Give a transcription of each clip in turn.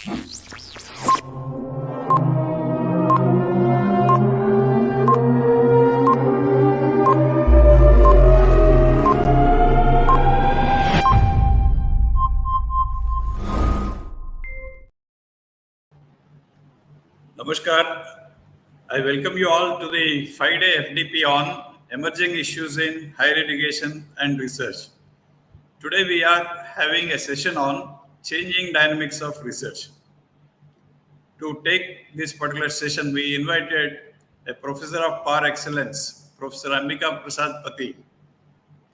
Namaskar. I welcome you all to the 5-day FDP on emerging issues in higher education and research. Today we are having a session on changing dynamics of research. To take this particular session, we invited a professor of par excellence, Professor Ambika Prasad Pati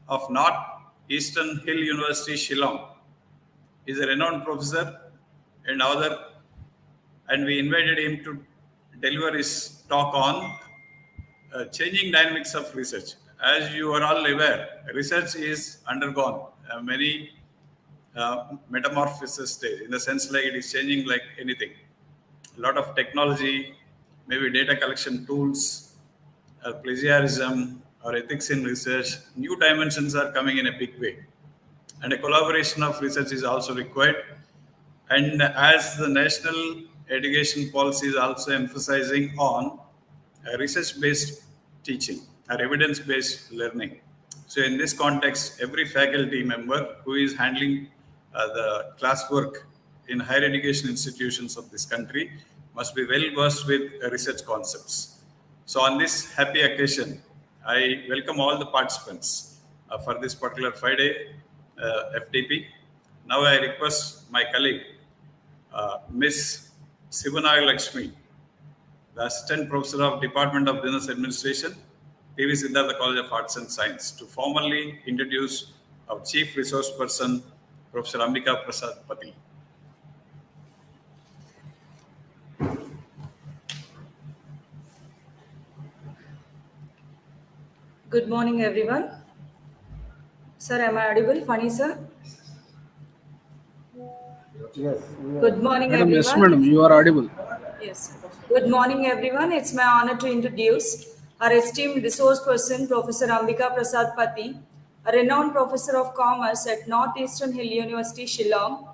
of North Eastern Hill University, Shillong. He is a renowned professor and author, and we invited him to deliver his talk on changing dynamics of research. As you are all aware, research is undergone many metamorphosis stage, in the sense like it is changing like anything. A lot of technology, maybe data collection tools, plagiarism or ethics in research, new dimensions are coming in a big way. And a collaboration of research is also required. And as the national education policy is also emphasizing on research-based teaching or evidence-based learning. So in this context, every faculty member who is handling the classwork in higher education institutions of this country must be well versed with research concepts. So on this happy occasion, I welcome all the participants for this particular 5-day FDP. Now I request my colleague, Ms. Sivanaga Lakshmi, the Assistant Professor of Department of Business Administration, P.V. Siddhartha College of Arts and Science, to formally introduce our Chief Resource Person, Professor Ambika Prasad Pati. Good morning, everyone. Sir, am I audible? Funny, sir? Yes. Good morning, Madam, everyone. yes, madam, you are audible. Yes. Good morning, everyone. It's my honor to introduce our esteemed resource person, Professor Ambika Prasad Pati, a renowned professor of commerce at Northeastern Hill University, Shillong,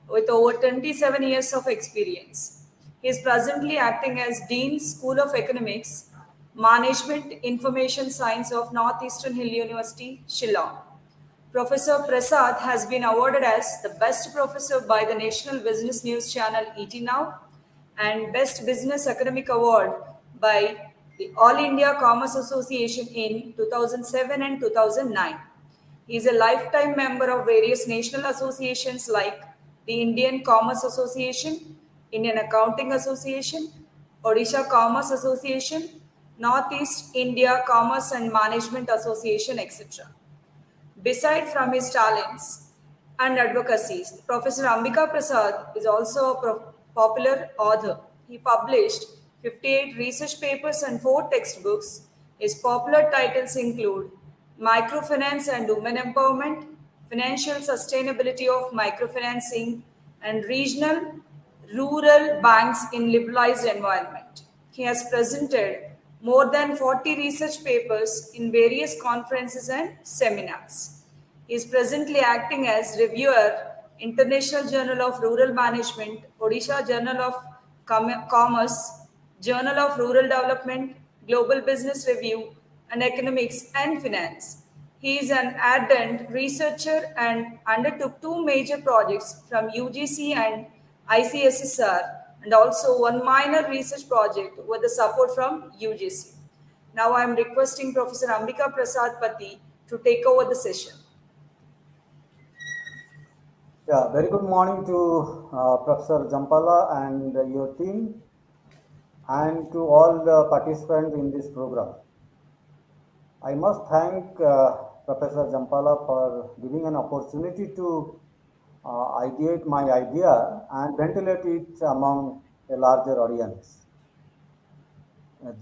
with over 27 years of experience. He is presently acting as Dean, School of Economics, Management, Information Science of Northeastern Hill University, Shillong. Professor Prasad has been awarded as the Best Professor by the National Business News Channel ET Now and Best Business Academic Award by the All India Commerce Association in 2007 and 2009. He is a lifetime member of various national associations like the Indian Commerce Association, Indian Accounting Association, Odisha Commerce Association, Northeast India Commerce and Management Association, etc. Beside from his talents and advocacies, Professor Ambika Prasad is also a popular author. He published 58 research papers and 4 textbooks. His popular titles include Microfinance and Women Empowerment, Financial Sustainability of Microfinancing, and Regional Rural Banks in Liberalized Environment. He has presented more than 40 research papers in various conferences and seminars. He is presently acting as reviewer, International Journal of Rural Management, Odisha Journal of Commerce, Journal of Rural Development, Global Business Review, and Economics and Finance. He is an ardent researcher and undertook 2 major projects from UGC and ICSSR, and also 1 minor research project with the support from UGC. Now I am requesting Professor Ambika Prasad Pati to take over the session. Yeah, very good morning to Professor Jampala and your team, and to all the participants in this program. I must thank Professor Jampala for giving an opportunity to ideate my idea and ventilate it among a larger audience.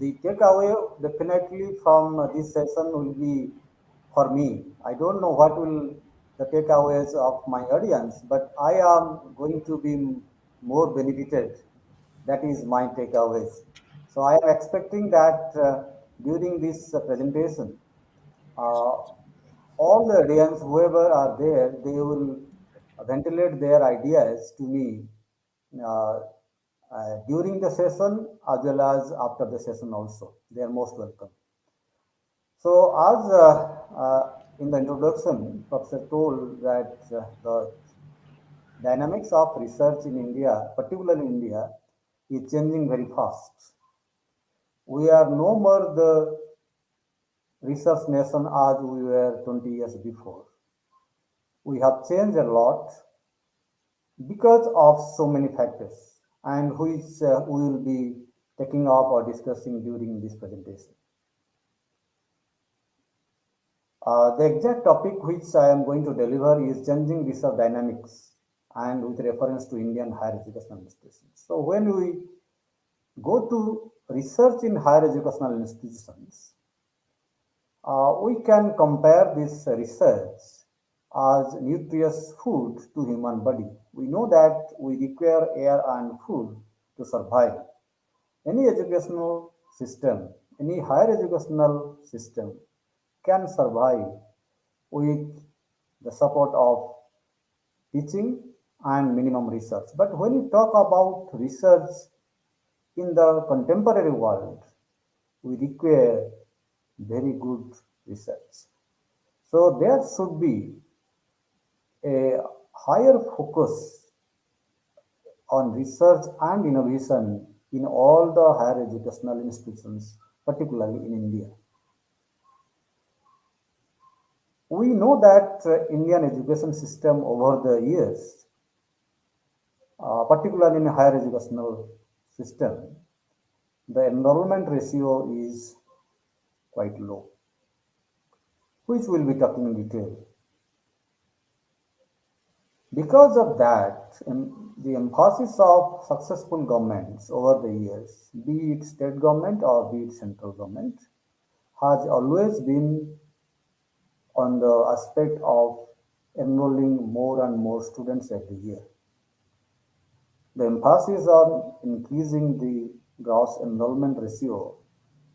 The takeaway definitely from this session will be for me. I don't know what will the takeaways of my audience, but I am going to be more benefited. That is my takeaways. So I am expecting that during this presentation, all the audience, whoever are there, they will ventilate their ideas to me uh, during the session as well as after the session also. They are most welcome. So, as in the introduction, Professor told that the dynamics of research in India, particularly in India, is changing very fast. We are no more the research nation as we were 20 years before. We have changed a lot because of so many factors, and which we will be taking up or discussing during this presentation. The exact topic which I am going to deliver is changing research dynamics and with reference to Indian higher educational institutions. So when we go to research in higher educational institutions, we can compare this research as nutritious food to human body. We know that we require air and food to survive. Any educational system, any higher educational system can survive with the support of teaching and minimum research. But when you talk about research in the contemporary world, we require very good research. So there should be a higher focus on research and innovation in all the higher educational institutions, particularly in India. We know that Indian education system over the years, particularly in higher educational system, the enrollment ratio is quite low, which we'll be talking in detail. Because of that, the emphasis of successful governments over the years, be it state government or be it central government, has always been on the aspect of enrolling more and more students every year. The emphasis on increasing the gross enrollment ratio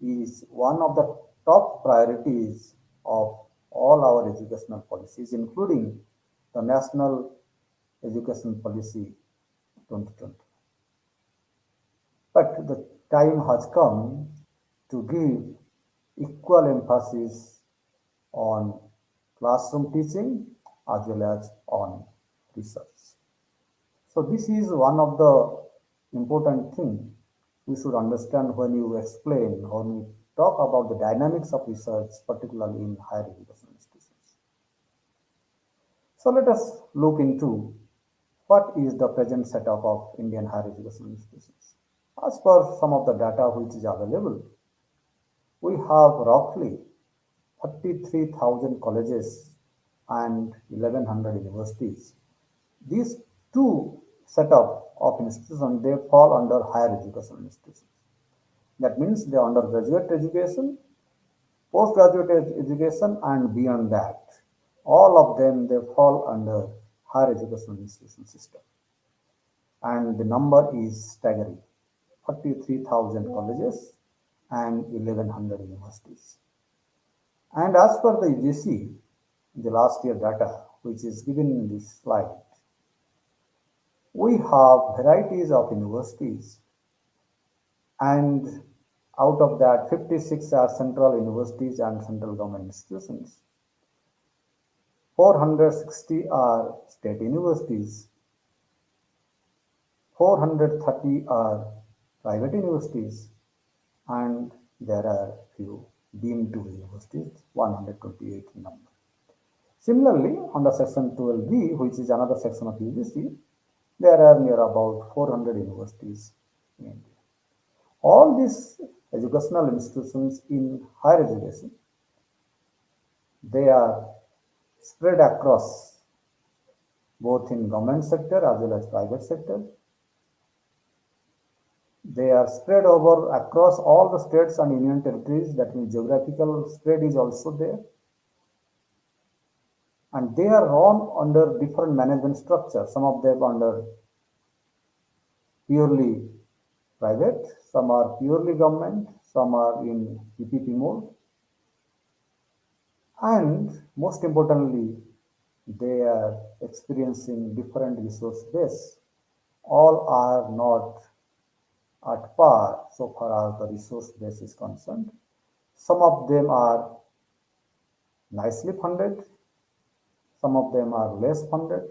is one of the top priorities of all our educational policies, including the National Education Policy 2020. But the time has come to give equal emphasis on classroom teaching as well as on research. So this is one of the important thing we should understand when you explain or we talk about the dynamics of research, particularly in higher education institutions. So let us look into what is the present setup of Indian higher education institutions. As per some of the data which is available, we have roughly 33,000 colleges and 1100 universities. These two setup of institutions, they fall under higher education institutions. That means the undergraduate education, postgraduate education, and beyond that. All of them, they fall under higher education institution system. And the number is staggering. 43,000 colleges and 1100 universities. And as per the UGC, the last year data, which is given in this slide, we have varieties of universities, and out of that, 56 are central universities and central government institutions. 460 are state universities. 430 are private universities, and there are few deemed to be universities, 128 in number. Similarly, under section 12B, which is another section of UGC, there are near about 400 universities in India. All these educational institutions in higher education, they are spread across both in government sector as well as private sector. They are spread over across all the states and union territories. That means geographical spread is also there. And they are run under different management structures. Some of them under purely private, some are purely government, some are in PPP mode. And most importantly, they are experiencing different resource base. all are not at par so far as the resource base is concerned. Some of them are nicely funded, some of them are less funded,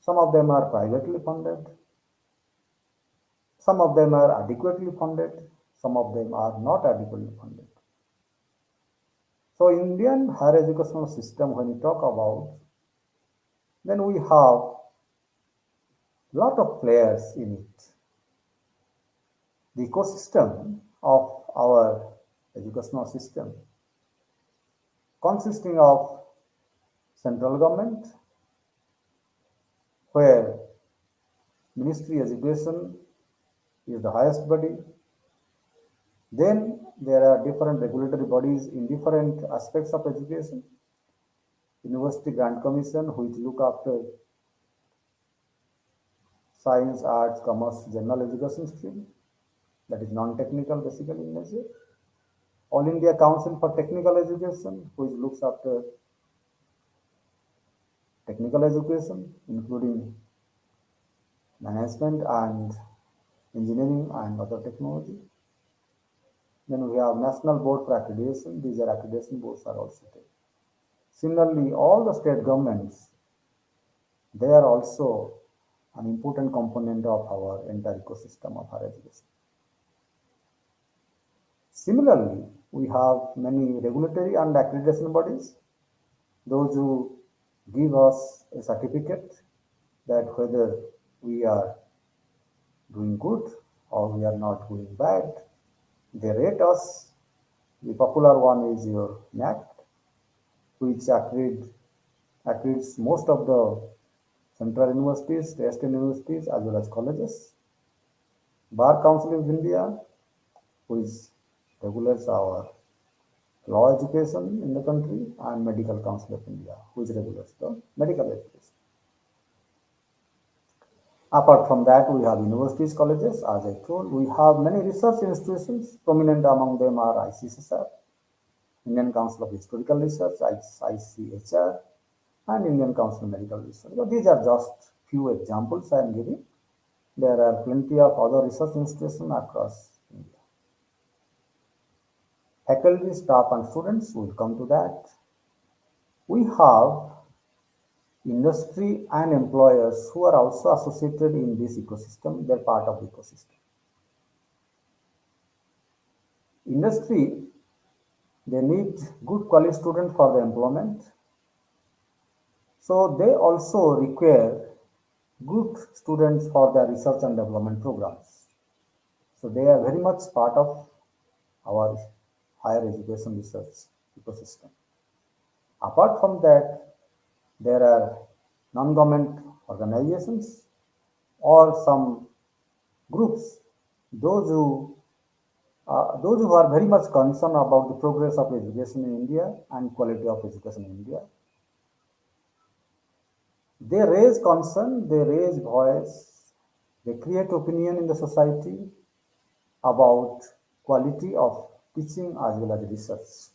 some of them are privately funded, some of them are adequately funded, some of them are not adequately funded. So Indian higher educational system, when we talk about, then we have lot of players in it. The ecosystem of our educational system consisting of central government, where Ministry Education is the highest body. Then there are different regulatory bodies in different aspects of education. University Grant Commission, which look after science, arts, commerce, general education stream, that is non-technical basically in nature. All India Council for Technical Education, which looks after technical education, including management and engineering and other technology. Then we have National Board for Accreditation. These are accreditation boards are also there. Similarly, all the state governments, they are also an important component of our entire ecosystem of higher education. Similarly, we have many regulatory and accreditation bodies, those who give us a certificate that whether we are doing good or we are not doing bad. They rate us. The popular one is your NAC, which accredits most of the central universities, state universities, as well as colleges. Bar Council of India, which regulates our law education in the country, and Medical Council of India, which regulates the medical education. Apart from that, we have universities, colleges, as I told. We have many research institutions. Prominent among them are ICSR, Indian Council of Historical Research, ICHR, and Indian Council of Medical Research. So these are just few examples I am giving. There are plenty of other research institutions across India. Faculty, staff, and students, will come to that. We have industry and employers who are also associated in this ecosystem. They're part of the ecosystem. Industry, they need good quality students for the employment. So they also require good students for their research and development programs. So they are very much part of our higher education research ecosystem. Apart from that, there are non-government organizations or some groups, those who are very much concerned about the progress of education in India and quality of education in India. They raise concern, they raise voice, they create opinion in the society about quality of teaching as well as research.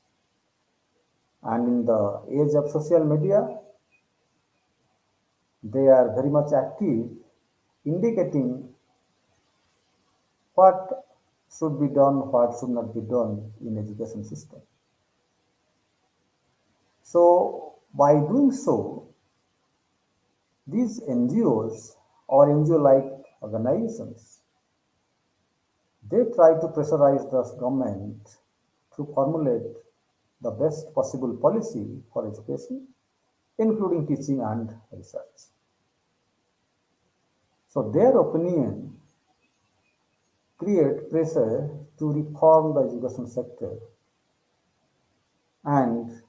And in the age of social media, they are very much active, indicating what should be done, what should not be done in education system. So by doing so, these NGOs or NGO-like organizations, they try to pressurize the government to formulate the best possible policy for education, including teaching and research. So their opinion create pressure to reform the education sector, and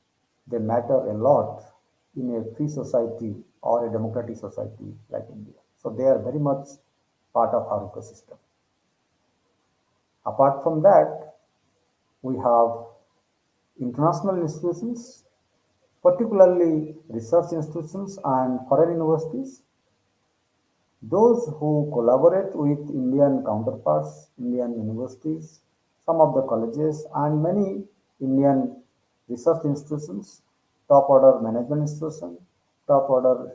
they matter a lot in a free society or a democratic society like India. So they are very much part of our ecosystem. Apart from that, we have international institutions, particularly research institutions and foreign universities, those who collaborate with Indian counterparts, Indian universities, some of the colleges, and many Indian research institutions, top order management institutions, top order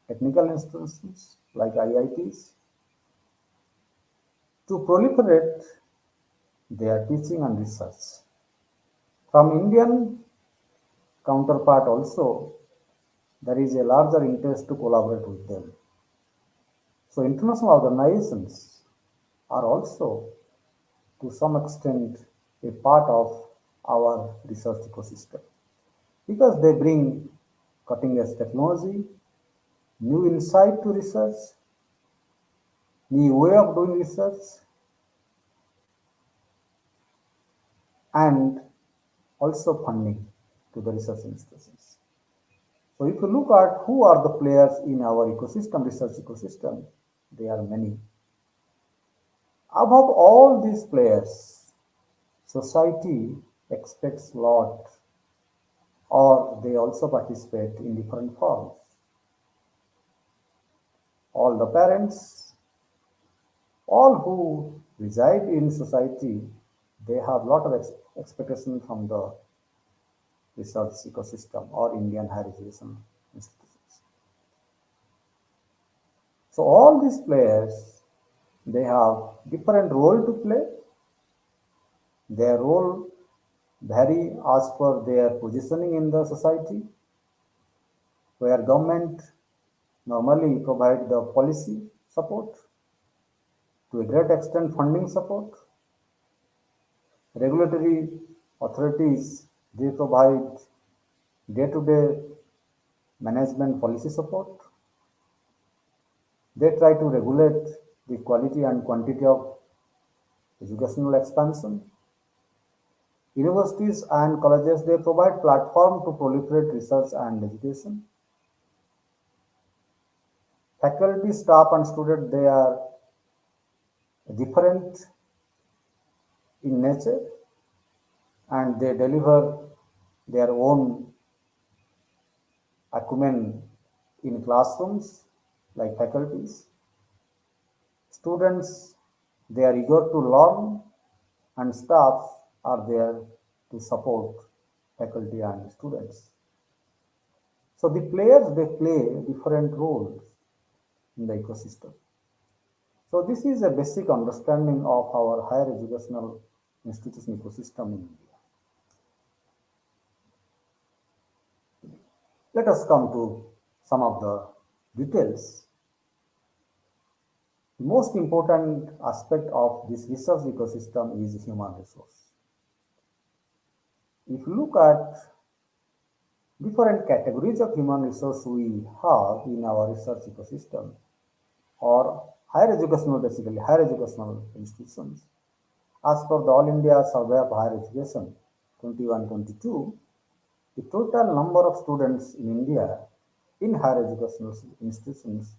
technical institutions like IITs, to proliferate their teaching and research. From Indian counterpart also, there is a larger interest to collaborate with them. So international organizations are also to some extent a part of our research ecosystem because they bring cutting edge technology, new insight to research, new way of doing research, and also funding to the research institutions. So if you look at who are the players in our ecosystem, research ecosystem, there are many. Above all these players, society expects a lot or they also participate in different forms. All the parents, all who reside in society, they have a lot of expectation from the research ecosystem or Indian higher education institutions. So all these players, they have different role to play. Their role vary as per their positioning in the society, where government normally provide the policy support, to a great extent funding support. Regulatory authorities, they provide day-to-day management policy support. They try to regulate the quality and quantity of educational expansion. Universities and colleges, they provide platform to proliferate research and education. Faculty, staff, and students, they are different in nature and they deliver their own acumen in classrooms like faculties. Students, they are eager to learn and staff are there to support faculty and students. So the players, they play different roles in the ecosystem. So this is a basic understanding of our higher educational institution ecosystem in India. Let us come to some of the details. The most important aspect of this research ecosystem is human resource. If you look at different categories of human resource we have in our research ecosystem or higher educational, basically higher educational institutions, as per the All India Survey of Higher Education 21-22, the total number of students in India in higher educational institutions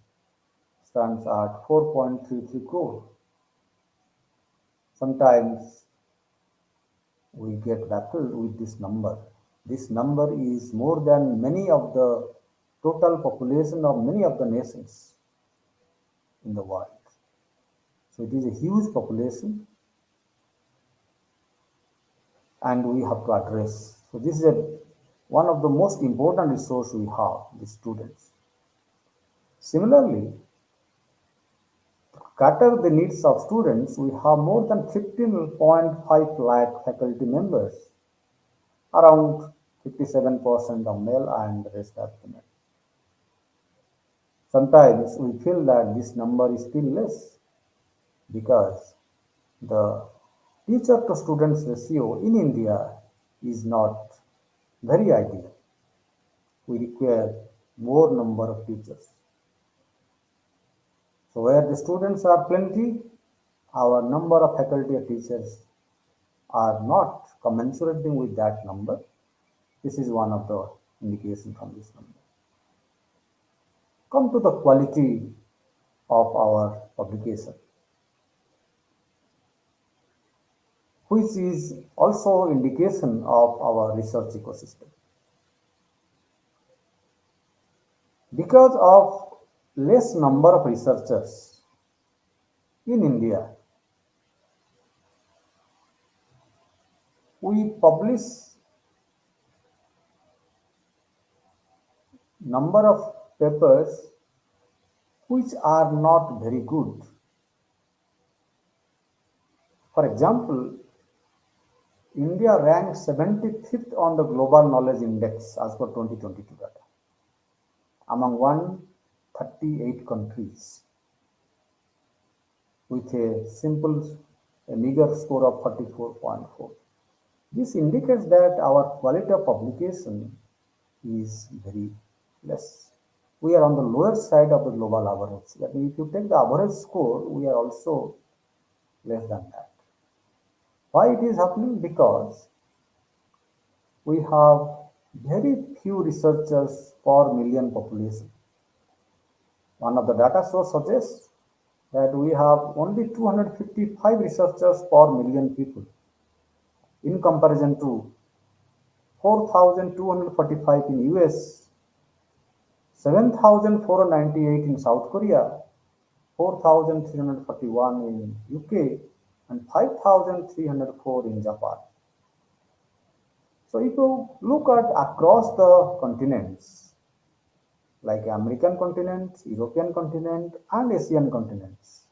stands at 4.33 crore. Sometimes we get baffled with this number. This number is more than many of the total population of many of the nations in the world. So it is a huge population and we have to address. So this is one of the most important resource we have, the students. Similarly, to cater the needs of students, we have more than 15.5 lakh faculty members, around 57% of male and the rest are female. Sometimes we feel that this number is still less because the teacher to students ratio in India is not very ideal. We require more number of teachers. So where the students are plenty, our number of faculty or teachers are not commensurating with that number. This is one of the indications from this number. Come to the quality of our publication, which is also indication of our research ecosystem. Because of less number of researchers in India, we publish number of papers which are not very good. For example, India ranked 75th on the Global Knowledge Index as per 2022 data among 138 countries with a meager score of 44.4. This indicates that our quality of publication is very less. We are on the lower side of the global average. That means if you take the average score, we are also less than that. Why it is happening? Because we have very few researchers per million population. One of the data source suggests that we have only 255 researchers per million people in comparison to 4,245 in US, 7,498 in South Korea, 4,341 in UK, and 5,304 in Japan. So if you look at across the continents, like American continent, European continent, and Asian continents,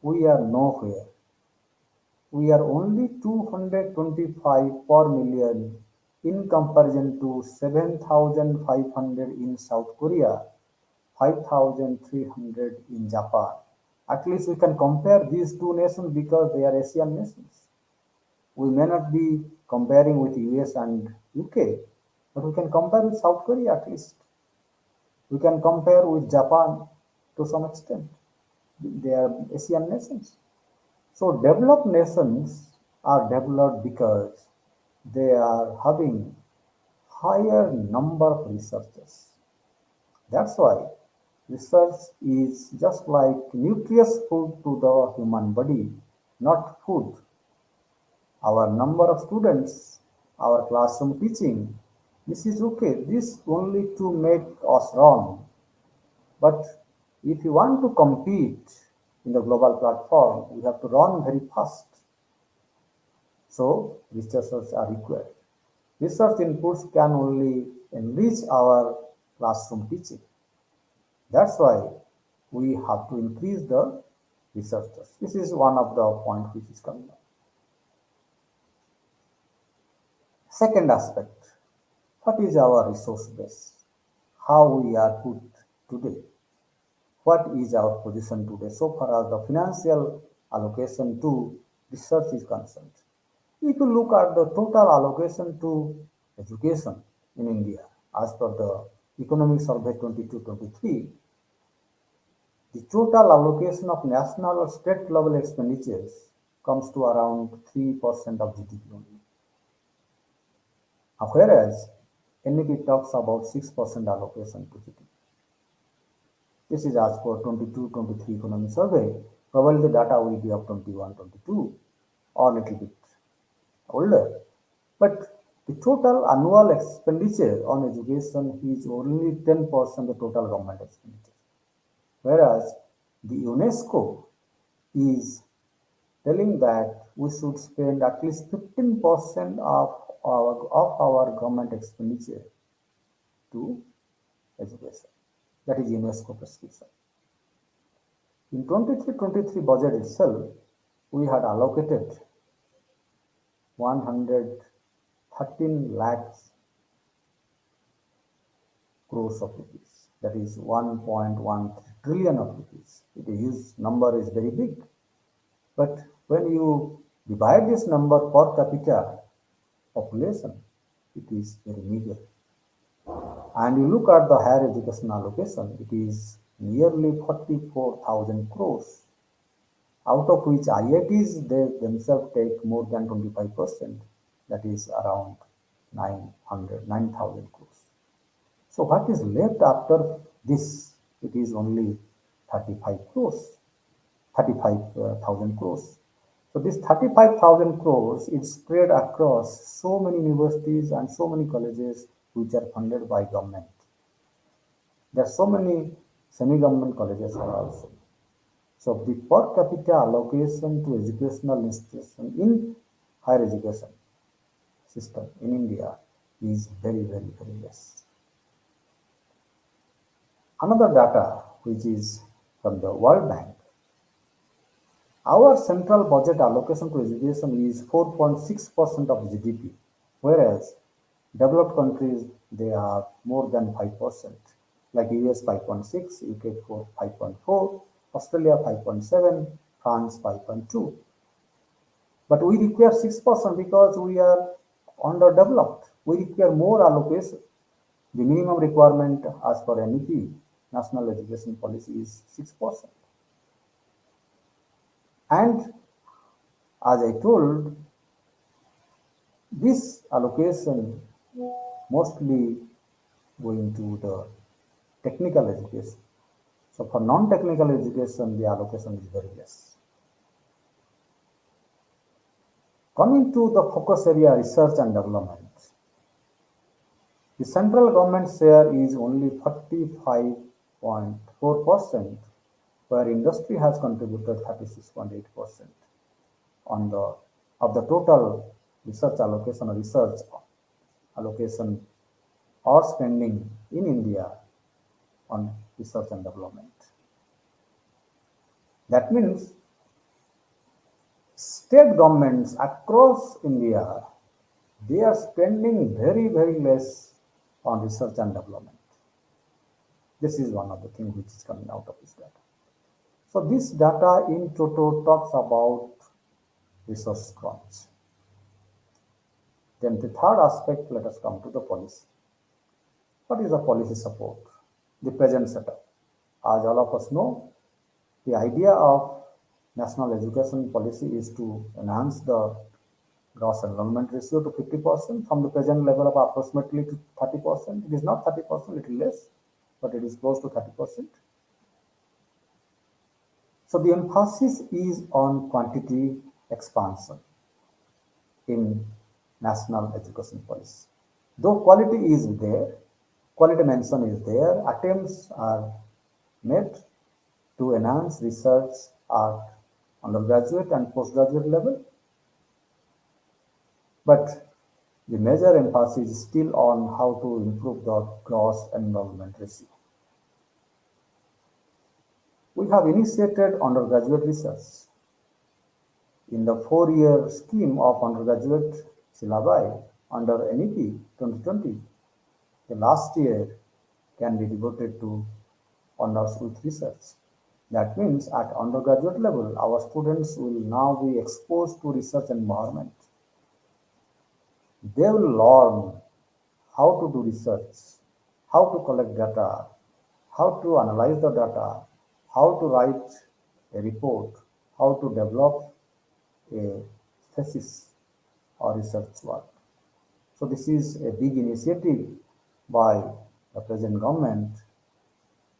we are nowhere. We are only 225 per million in comparison to 7,500 in South Korea, 5,300 in Japan. At least we can compare these two nations because they are Asian nations. We may not be comparing with US and UK, but we can compare with South Korea at least. We can compare with Japan to some extent. They are Asian nations. So developed nations are developed because they are having higher number of researchers. That's why research is just like nutritious food to the human body, not food. Our number of students, our classroom teaching, this is okay. This only to make us wrong. But if you want to compete in the global platform, we have to run very fast. So researchers are required. Research inputs can only enrich our classroom teaching. That's why we have to increase the researchers. This is one of the points which is coming up. Second aspect, what is our resource base? How we are put today? What is our position today so far as the financial allocation to research is concerned? If you look at the total allocation to education in India as per the Economic Survey 22-23, the total allocation of national or state level expenditures comes to around 3% of GDP only. Whereas NEP talks about 6% allocation to GDP. This is as per 22-23 economic survey. Probably the data will be of 21-22 or a little bit older. But the total annual expenditure on education is only 10% of the total government expenditure. Whereas the UNESCO is telling that we should spend at least 15% of our government expenditure to education. That is UNESCO prescription. In 23-23 budget itself, we had allocated 113 lakhs crores of rupees. That is 1.1 trillion of rupees. The huge number is very big. But when you divide this number per capita population, it is very meager. And you look at the higher education allocation, it is nearly 44,000 crores, out of which IITs they themselves take more than 25%, that is around 9,000 crores. So what is left after this? It is only 35,000 crores. So this 35,000 crores is spread across so many universities and so many colleges which are funded by government. There are so many semi-government colleges are also. So the per capita allocation to educational institution in higher education system in India is very, very, very less. Another data which is from the World Bank Our central budget allocation to education is 4.6% of GDP, whereas developed countries they have more than 5%, like US 5.6, UK 5.4, Australia 5.7, France 5.2. But we require 6% because we are underdeveloped. We require more allocation. The minimum requirement as per NEP, National Education Policy, is 6%. And as I told, this allocation mostly going to the technical education. So for non-technical education, the allocation is very less. Coming to the focus area research and development, the central government share is only 45.4%, where industry has contributed 36.8% on the of the total research allocation or spending in India on research and development. That means state governments across India they are spending very less on research and development. This is one of the things which is coming out of this data. So this data in total talks about resource crunch. Then the third aspect, let us come to the policy. What is the policy support? The present setup. As all of us know, the idea of national education policy is to enhance the gross enrollment ratio to 50% from the present level of approximately to 30%. It is not 30%, little less, but it is close to 30%. So the emphasis is on quantity expansion in national education policy. Though quality is there, quality mention is there, attempts are made to enhance research at undergraduate and postgraduate level, but the major emphasis is still on how to improve the gross enrollment ratio. We have initiated undergraduate research. In the 4-year scheme of undergraduate syllabi under NEP 2020, the last year can be devoted to honors with research. That means at undergraduate level, our students will now be exposed to research environment. They will learn how to do research, how to collect data, how to analyze the data, how to write a report, how to develop a thesis or research work. So this is a big initiative by the present government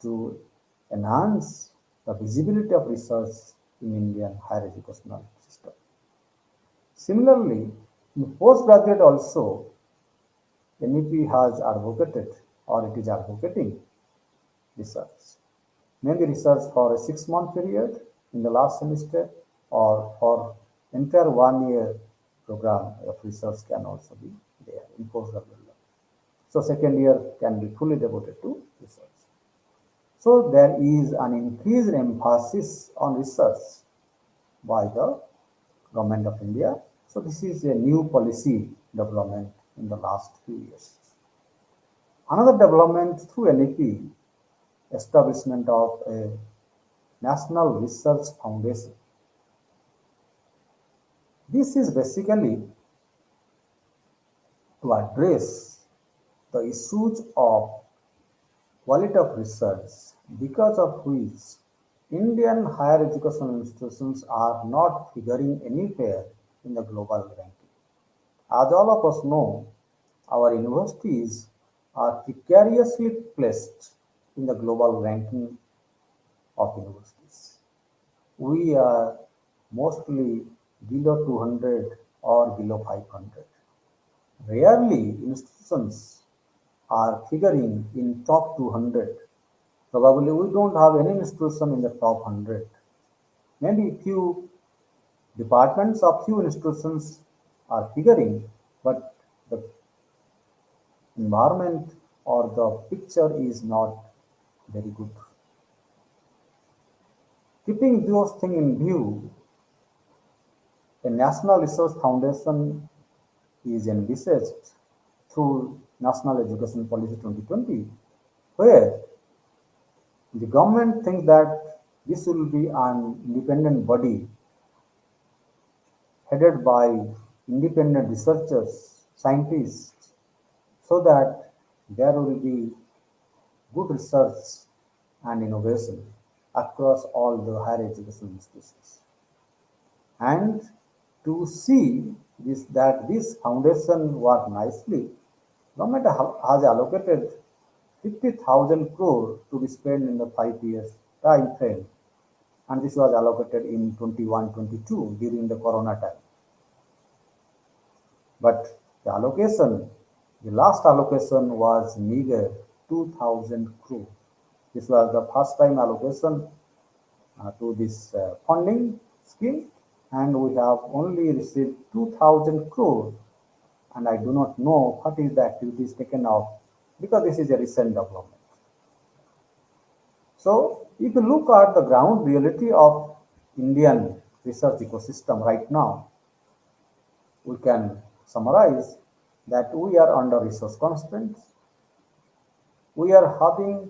to enhance the visibility of research in Indian higher educational system. Similarly, in postgraduate also, NEP has advocated or it is advocating research. Maybe research for a 6-month period in the last semester or for entire 1-year program of research can also be there in postgraduate level. So second year can be fully devoted to research. So there is an increased emphasis on research by the government of India. So this is a new policy development in the last few years. Another development through NEP, establishment of a National Research Foundation. This is basically to address the issues of quality of research because of which Indian higher educational institutions are not figuring anywhere in the global ranking. As all of us know, our universities are precariously placed in the global ranking of universities. We are mostly below 200 or below 500. Rarely institutions are figuring in top 200. Probably we don't have any institution in the top 100. Maybe few departments of few institutions are figuring, but the environment or the picture is not very good. Keeping those things in view, National Resource Foundation is envisaged through National Education Policy 2020, where the government thinks that this will be an independent body headed by independent researchers, scientists, so that there will be good research and innovation across all the higher education institutions. And to see that this foundation work nicely, government has allocated 50,000 crore to be spent in the 5 years time frame, and this was allocated in 21-22 during the corona time. But the last allocation was meager 2,000 crore. This was the first time allocation to this funding scheme, and we have only received 2,000 crore, and I do not know what is the activities taken up because this is a recent development. So if you look at the ground reality of Indian research ecosystem right now, we can summarize that we are under resource constraints. We are having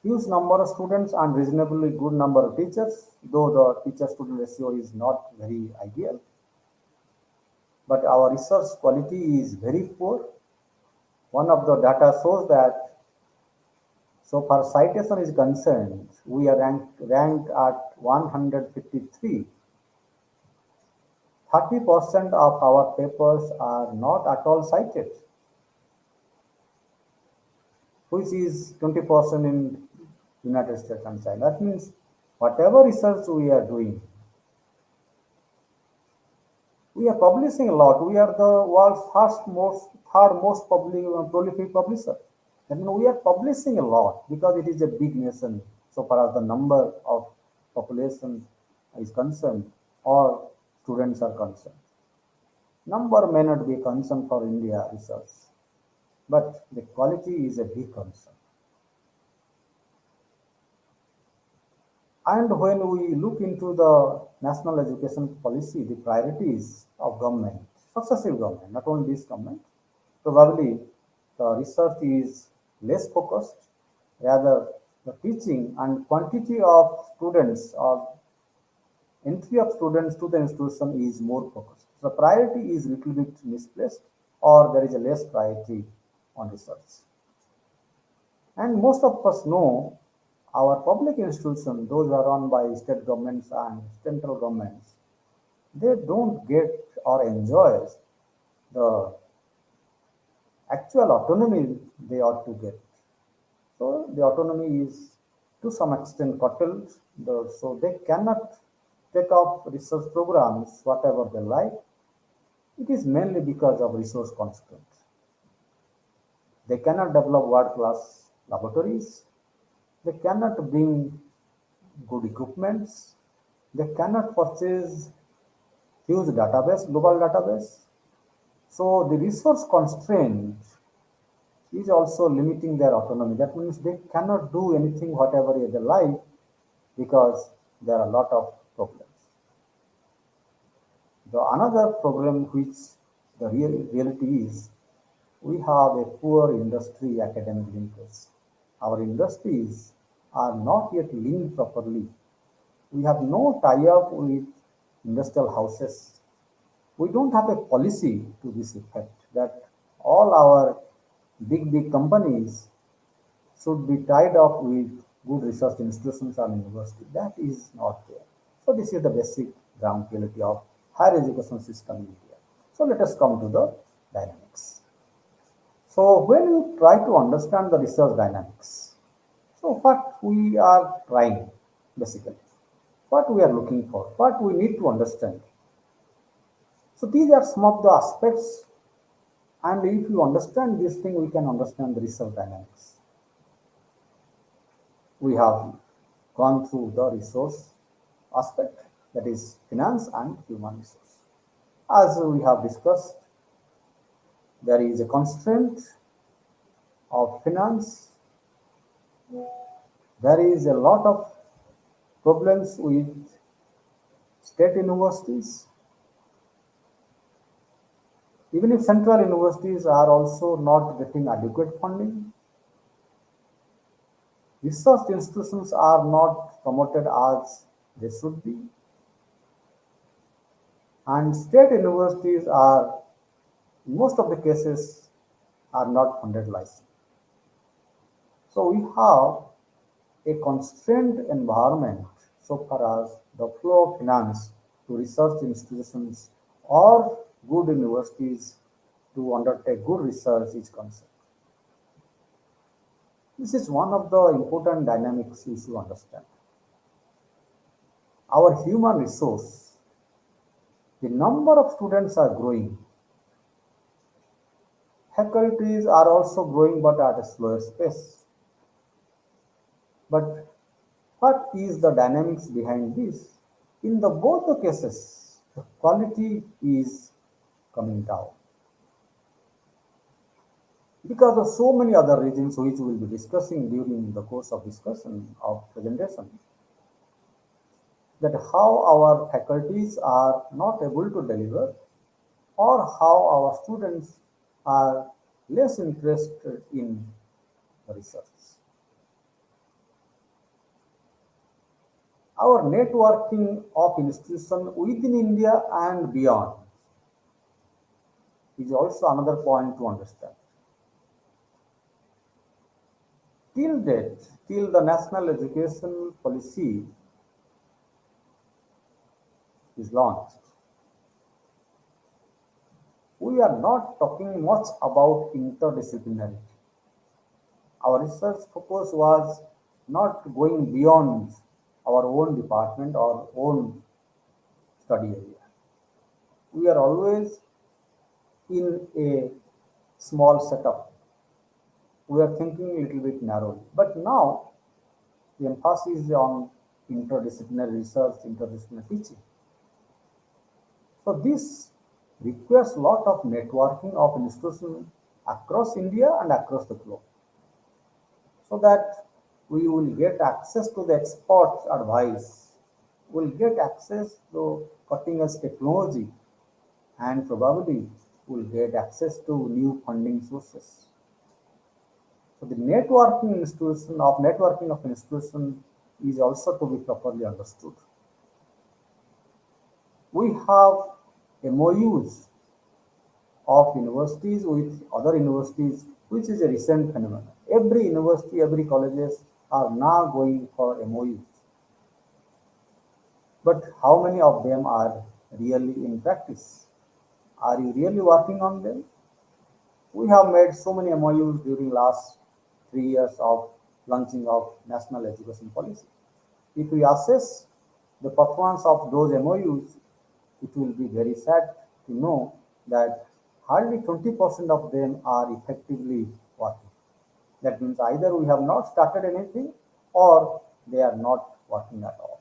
huge number of students and reasonably good number of teachers, though the teacher-student ratio is not very ideal. But our research quality is very poor. One of the data shows that so far citation is concerned, we are ranked at 153. 30% of our papers are not at all cited, which is 20% in United States and China. That means whatever research we are doing, we are publishing a lot. We are the world's third most prolific publisher. That means we are publishing a lot because it is a big nation so far as the number of population is concerned or students are concerned. Number may not be a concern for India research, but the quality is a big concern. And when we look into the national education policy, the priorities of government, successive government, not only this government, probably the research is less focused, rather the teaching and quantity of students or entry of students to the institution is more focused. The priority is little bit misplaced or there is a less priority on research. And most of us know our public institutions, those are run by state governments and central governments, they don't get or enjoy the actual autonomy they ought to get. So the autonomy is to some extent curtailed, so they cannot take up research programs whatever they like. It is mainly because of resource constraints. They cannot develop world-class laboratories. They cannot bring good equipments. They cannot purchase huge database, global database. So the resource constraint is also limiting their autonomy. That means they cannot do anything whatever they like because there are a lot of problems. The another problem which the reality is we have a poor industry academic linkage. Our industries are not yet linked properly. We have no tie-up with industrial houses. We don't have a policy to this effect that all our big companies should be tied up with good research institutions and university. That is not there. So this is the basic ground reality of higher education system in India. So let us come to the dynamics. So when you try to understand the research dynamics, so what we are trying basically, what we are looking for, what we need to understand. So these are some of the aspects, and if you understand this thing, we can understand the research dynamics. We have gone through the resource aspect, that is finance and human resource. As we have discussed, there is a constraint of finance. There is a lot of problems with state universities. Even if central universities are also not getting adequate funding, research institutions are not promoted as they should be, and state universities are, in most of the cases, are not funded licensed. So we have a constrained environment so far as the flow of finance to research institutions or good universities to undertake good research is concerned. This is one of the important dynamics we should understand. Our human resource, the number of students are growing, faculties are also growing but at a slower pace. But what is the dynamics behind this? In the both the cases, the quality is coming down because of so many other reasons which we will be discussing during the course of discussion of presentation. That how our faculties are not able to deliver or how our students are less interested in research. Our networking of institutions within India and beyond is also another point to understand. Till date, till the national education policy is launched, we are not talking much about interdisciplinarity. Our research focus was not going beyond our own department or own study area. We are always in a small setup. We are thinking a little bit narrowly. But now the emphasis is on interdisciplinary research, interdisciplinary teaching. So this requires a lot of networking of institutions across India and across the globe, so that we will get access to the expert advice, will get access to cutting edge technology, and probably will get access to new funding sources. So the networking of institution is also to be properly understood. We have MOUs of universities with other universities, which is a recent phenomenon. Every university, every colleges are now going for MOUs. But how many of them are really in practice? Are you really working on them? We have made so many MOUs during last 3 years of launching of national education policy. If we assess the performance of those MOUs, it will be very sad to know that hardly 20% of them are effectively working. That means either we have not started anything or they are not working at all.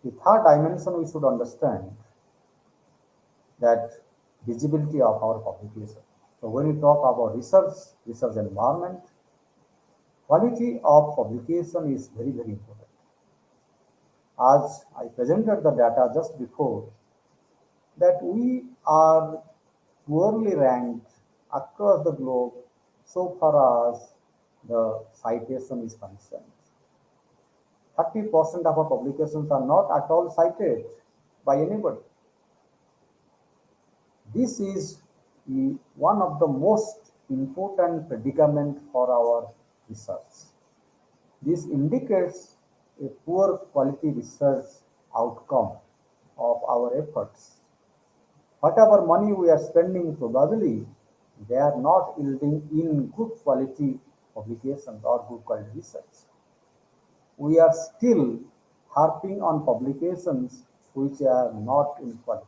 The third dimension we should understand that visibility of our publication. So when we talk about research environment, quality of publication is very, very important. As I presented the data just before, that we are poorly ranked across the globe so far as the citation is concerned. 30% of our publications are not at all cited by anybody. This is one of the most important predicament for our research. This indicates a poor quality research outcome of our efforts. Whatever money we are spending, probably they are not yielding in good quality publications or good quality research. We are still harping on publications which are not in quality.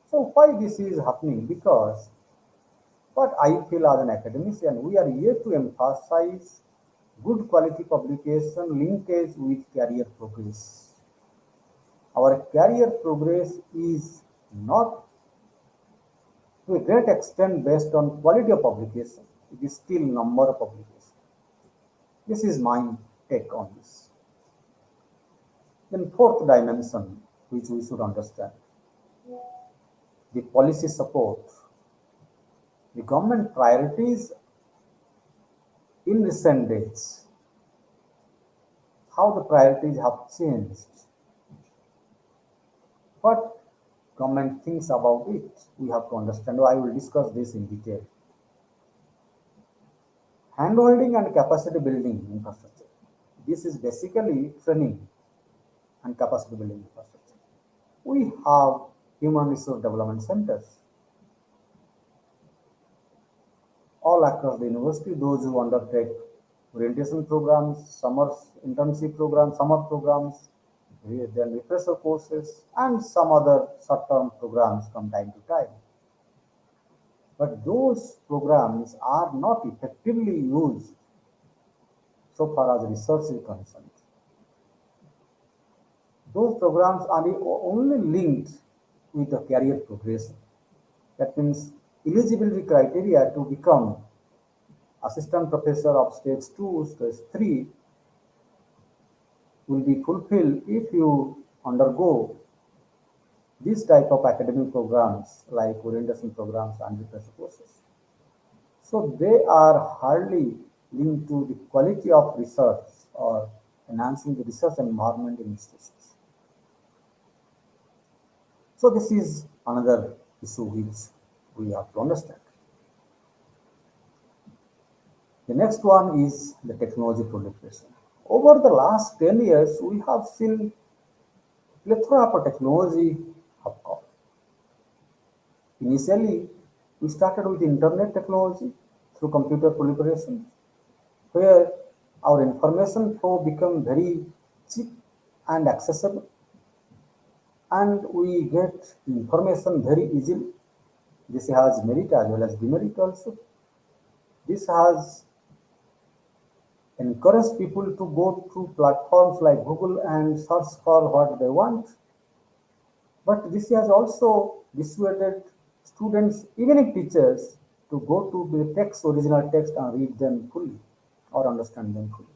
So why this is happening? Because what I feel as an academician, we are here to emphasize good quality publication linkage with career progress. Our career progress is not to a great extent based on quality of publication. It is still number of publications. This is my take on this. Then fourth dimension, which we should understand. the policy support, the government priorities in recent days, how the priorities have changed, what government thinks about it. We have to understand. I will discuss this in detail. Handholding and capacity building infrastructure. This is basically training and capacity building infrastructure. We have human resource development centers all across the university, those who undertake orientation programs, summer internship programs, summer programs, then refresher courses, and some other short-term programs from time to time. But those programs are not effectively used so far as research is concerned. Those programs are only linked with the career progression. That means eligibility criteria to become assistant professor of stage 2, stage 3 will be fulfilled if you undergo this type of academic programs like orientation programs and refresher courses. So they are hardly linked to the quality of research or enhancing the research environment in institutions. So this is another issue which we have to understand. The next one is the technology proliferation. Over the last 10 years, we have seen plethora of technology have come. Initially, we started with internet technology through computer proliferation, where our information flow became very cheap and accessible, and we get information very easily. This has merit as well as demerit also. This has encouraged people to go to platforms like Google and search for what they want. But this has also dissuaded students, even teachers, to go to the text, original text, and read them fully or understand them fully.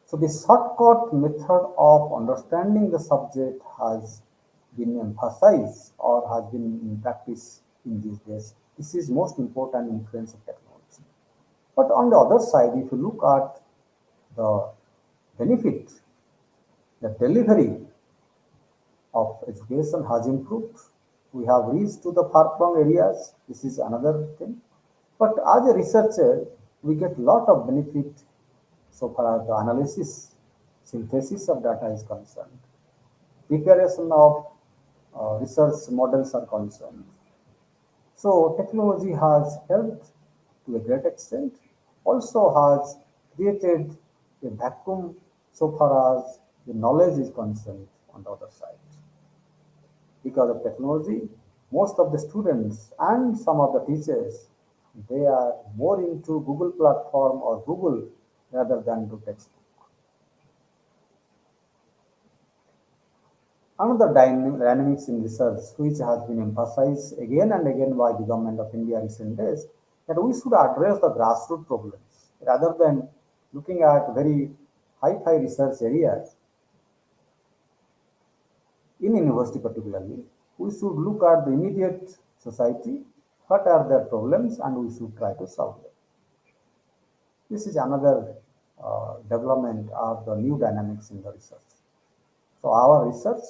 So the shortcut method of understanding the subject has been emphasized or has been in practice in these days. This is most important influence of technology. But on the other side, if you look at the benefit, the delivery of education has improved. We have reached to the far-flung areas. This is another thing. But as a researcher, we get a lot of benefit so far as the analysis, synthesis of data is concerned, preparation of research models are concerned. So technology has helped to a great extent, also has created a vacuum so far as the knowledge is concerned on the other side. Because of technology, most of the students and some of the teachers, they are more into Google platform or Google rather than to textbook. Another dynamics in research which has been emphasized again and again by the government of India recent days, that we should address the grassroots problems rather than looking at very high research areas. In university particularly, we should look at the immediate society, what are their problems, and we should try to solve them. This is another development of the new dynamics in the research. So our research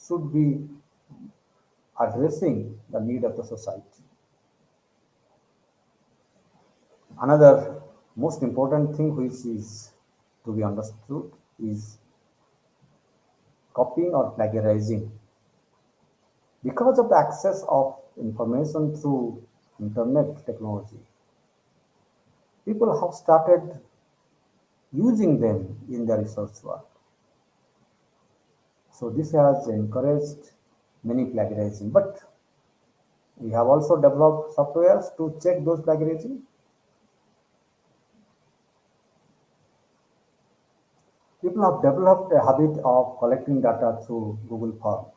should be addressing the need of the society. Another most important thing which is to be understood is copying or plagiarizing. Because of the access of information through internet technology, people have started using them in their research work. So this has encouraged many plagiarism, but we have also developed softwares to check those plagiarism. People have developed a habit of collecting data through Google Forms.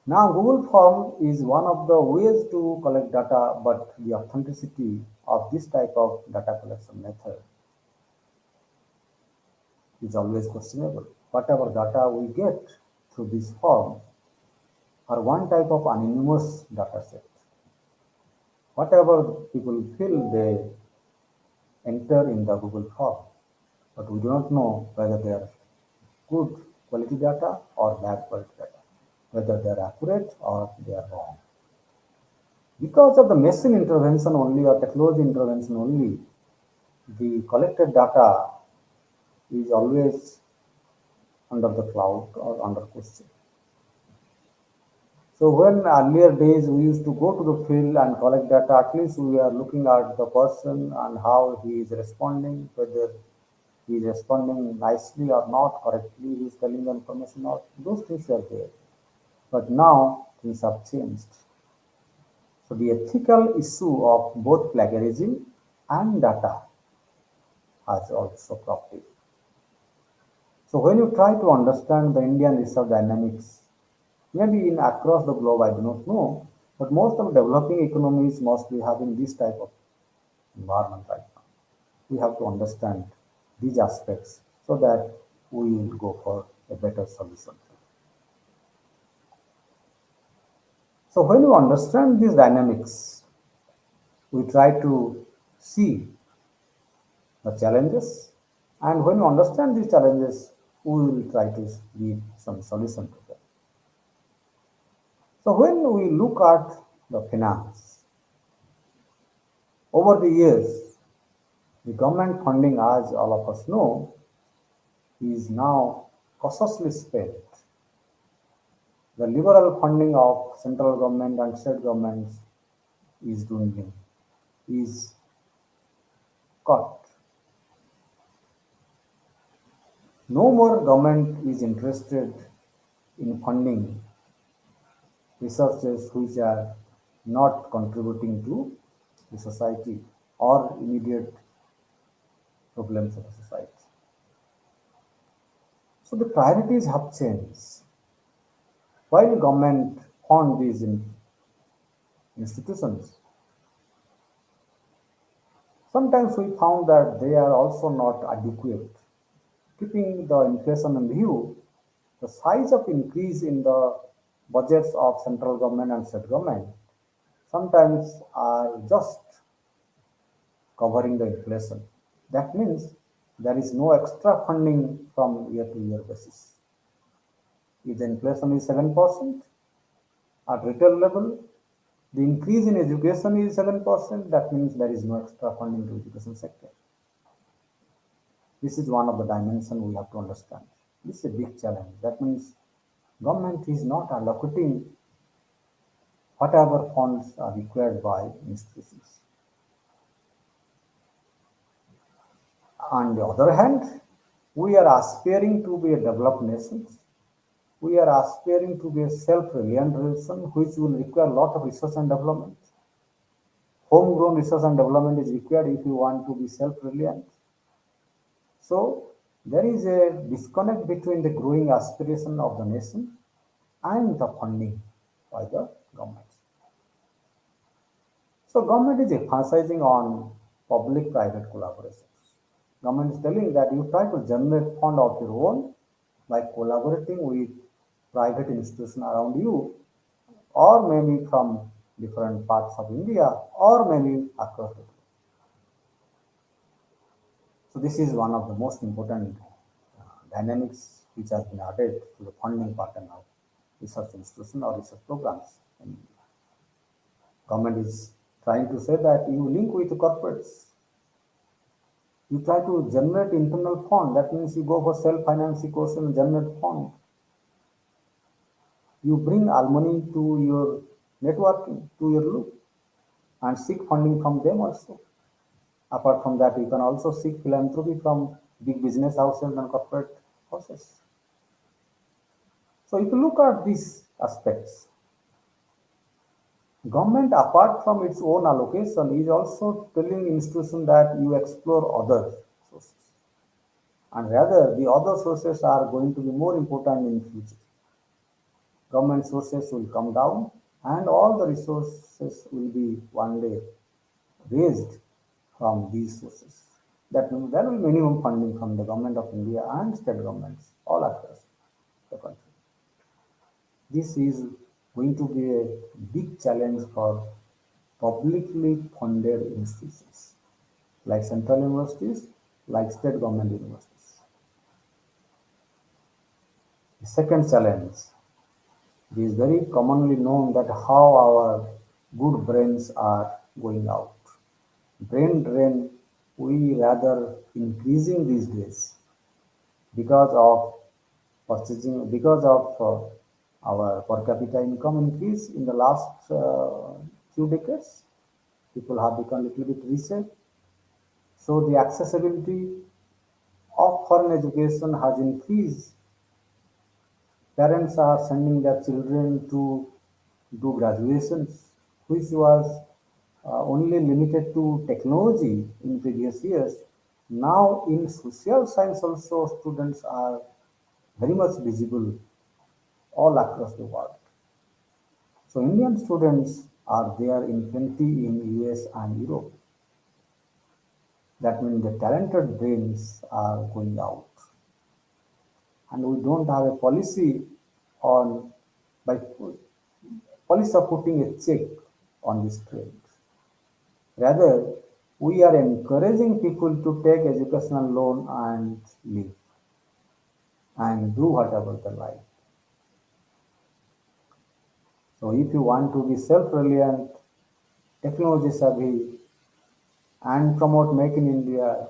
Now, Google Form is one of the ways to collect data, but the authenticity of this type of data collection method is always questionable. whatever data we get through this form are one type of anonymous data set. Whatever people feel they enter in the Google form, but we do not know whether they are good quality data or bad quality data, whether they are accurate or they are wrong. Because of the machine intervention only or technology intervention only, the collected data is always under the cloud or under question. So when earlier days we used to go to the field and collect data, at least we are looking at the person and how he is responding, whether he is responding nicely or not, correctly, he is telling the information or those things are there. But now things have changed. So the ethical issue of both plagiarism and data has also cropped in. So when you try to understand the Indian research dynamics, maybe in across the globe, I do not know, but most of developing economies must be having this type of environment right now. We have to understand these aspects so that we will go for a better solution. So when you understand these dynamics, we try to see the challenges, and when you understand these challenges, we will try to give some solution to them. So when we look at the finance, over the years, the government funding, as all of us know, is now cautiously spent. The liberal funding of central government and state governments is dwindling, is cut. No more government is interested in funding researches which are not contributing to the society or immediate problems of the society. So the priorities have changed. While government fund these institutions, sometimes we found that they are also not adequate. Keeping the inflation in view, the size of increase in the budgets of central government and state government sometimes are just covering the inflation. That means there is no extra funding from year to year basis. If the inflation is 7% at retail level, the increase in education is 7%, that means there is no extra funding to education sector. This is one of the dimensions we have to understand. This is a big challenge. That means government is not allocating whatever funds are required by institutions. On the other hand, we are aspiring to be a developed nation. We are aspiring to be a self-reliant nation, which will require a lot of research and development. Homegrown research and development is required if you want to be self-reliant. So there is a disconnect between the growing aspiration of the nation and the funding by the government. So government is emphasizing on public-private collaborations. Government is telling that you try to generate fund of your own by collaborating with private institutions around you, or maybe from different parts of India, or maybe across the globe. So this is one of the most important dynamics which has been added to the funding pattern of research institution or research programs. And government is trying to say that you link with corporates. You try to generate internal fund. That means you go for self-financing course and generate fund. You bring alumni to your networking, to your loop, and seek funding from them also. Apart from that, you can also seek philanthropy from big business houses and corporate houses. So if you look at these aspects, government apart from its own allocation is also telling institution that you explore other sources. And rather the other sources are going to be more important in future. Government sources will come down and all the resources will be one day raised from these sources. That means there will be minimum funding from the government of India and state governments all across the country. This is going to be a big challenge for publicly funded institutions like central universities, like state government universities. The second challenge, it is very commonly known that how our good brains are going out. Brain drain we rather increasing these days because of purchasing, because of our per capita income increase in the last few decades. People have become a little bit richer, so the accessibility of foreign education has increased. Parents are sending their children to do graduations, which was only limited to technology in previous years. Now, in social science, also students are very much visible all across the world. So, Indian students are there in plenty in US and Europe. That means the talented brains are going out, and we don't have a policy on by police are putting a check on this trend. Rather, we are encouraging people to take educational loan and live and do whatever they like. So if you want to be self-reliant, technology savvy, and promote Make in India,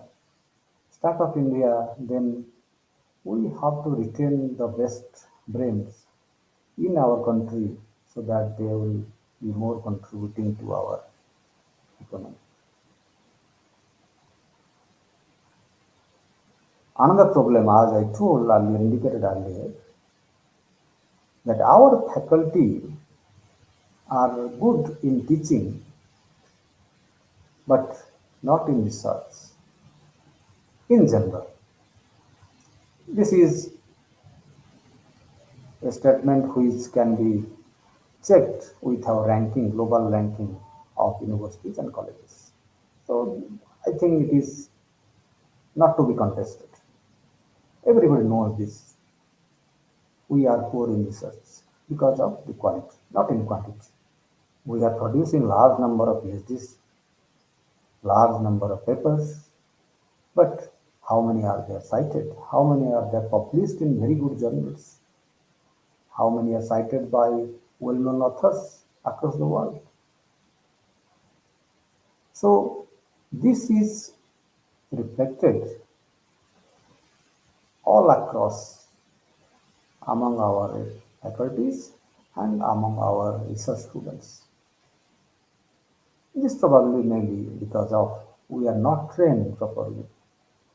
Startup India, then we have to retain the best brains in our country so that they will be more contributing to our economy. Another problem, as I told earlier, indicated earlier, that our faculty are good in teaching but not in research in general. This is a statement which can be checked with our ranking, global ranking of universities and colleges. So I think it is not to be contested. Everybody knows this. We are poor in research because of the quality, not in quantity. We are producing large number of PhDs, large number of papers, but how many are there cited? How many are there published in very good journals? How many are cited by well-known authors across the world? So this is reflected all across among our faculties and among our research students. This probably may be because of we are not trained properly.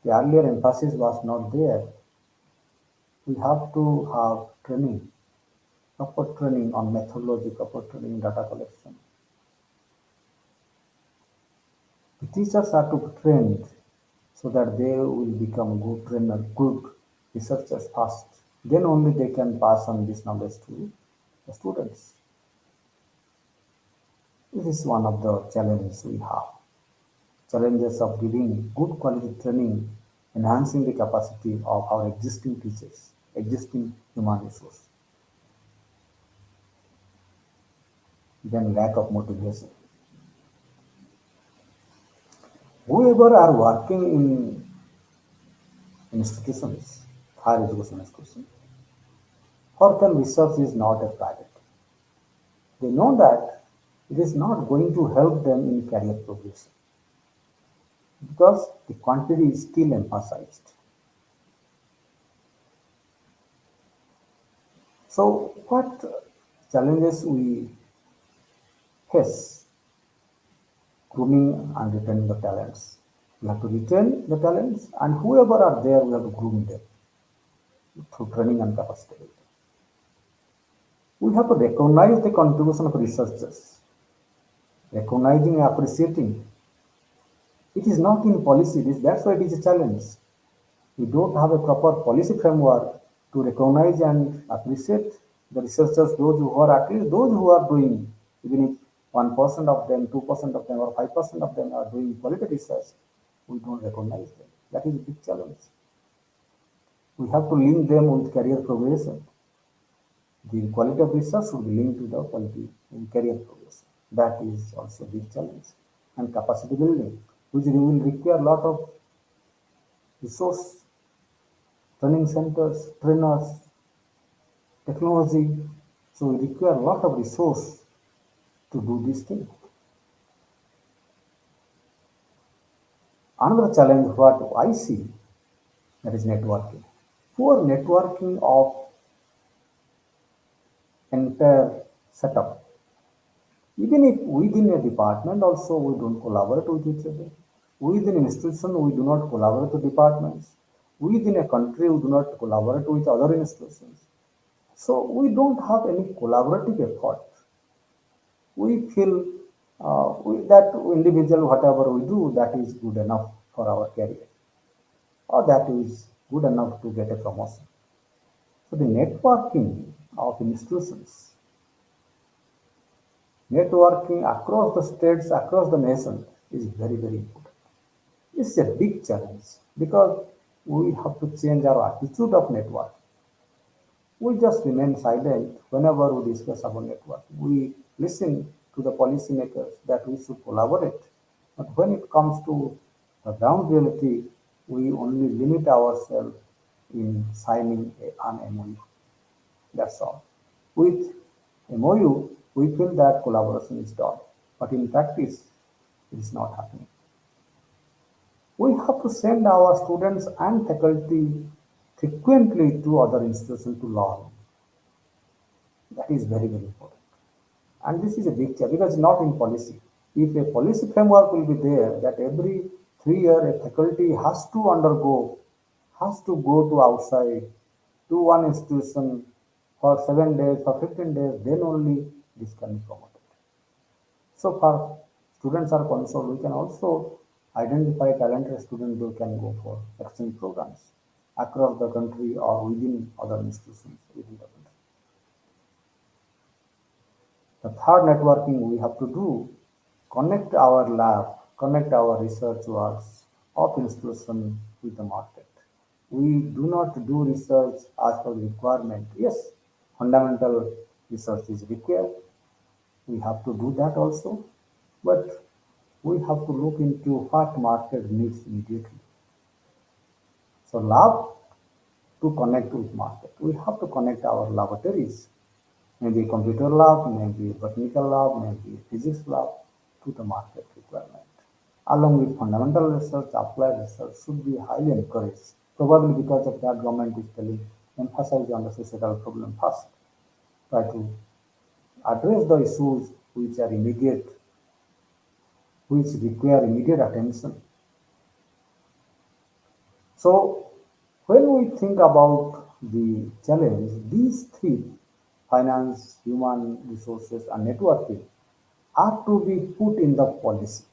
The earlier emphasis was not there. We have to have training, proper training on methodology, proper training in data collection. The teachers are to be trained so that they will become good trainers, good researchers fast. Then only they can pass on this knowledge to the students. This is one of the challenges we have. Challenges of giving good quality training, enhancing the capacity of our existing teachers, existing human resource. Then lack of motivation. Whoever are working in institutions, higher education institutions, for them research is not a priority. They know that it is not going to help them in career progression because the quantity is still emphasized. So, what challenges we face grooming and retaining the talents? We have to retain the talents, and whoever are there, we have to groom them through training and capacity building. We have to recognize the contribution of researchers, recognizing and appreciating. It is not in policy, that's why it is a challenge. We don't have a proper policy framework to recognize and appreciate the researchers, those who are at least those who are doing, even if 1% of them, 2% of them, or 5% of them are doing quality research, we don't recognize them. That is a big challenge. We have to link them with career progression. The quality of research should be linked to the quality in career progression. That is also a big challenge. And capacity building, which will require a lot of resource, training centers, trainers, technology. So we require a lot of resource to do this thing. Another challenge what I see, that is networking. Poor networking of entire setup. Even if within a department also we don't collaborate with each other. Within an institution we do not collaborate with departments. Within a country we do not collaborate with other institutions. So we don't have any collaborative effort. We feel that individual whatever we do that is good enough for our career or that is good enough to get a promotion. So the networking of institutions, networking across the states, across the nation is very, very important. It's a big challenge because we have to change our attitude of networking. We just remain silent whenever we discuss about networking. We listen to the policymakers that we should collaborate. But when it comes to the ground reality, we only limit ourselves in signing an MOU. That's all. With MOU, we feel that collaboration is done, but in practice, it is not happening. We have to send our students and faculty frequently to other institutions to learn. That is very, very important. And this is a big challenge because not in policy. If a policy framework will be there that every 3 years a faculty has to go to outside to one institution for 7 days, for 15 days, then only this can be promoted. So far, students are concerned, we can also identify talented students who can go for exchange programs across the country or within other institutions within the country. The third networking we have to do, connect our lab, connect our research works of institution with the market. We do not do research as per the requirement. Yes, fundamental research is required. We have to do that also. But we have to look into what market needs immediately. So lab to connect with market. We have to connect our laboratories, maybe computer lab, maybe botanical lab, maybe physics lab to the market requirement. Along with fundamental research, applied research should be highly encouraged. Probably because of that, government is telling emphasize on the societal problem first. Try to address the issues which are immediate, which require immediate attention. So when we think about the challenge, these three, finance, human resources, and networking, are to be put in the policy.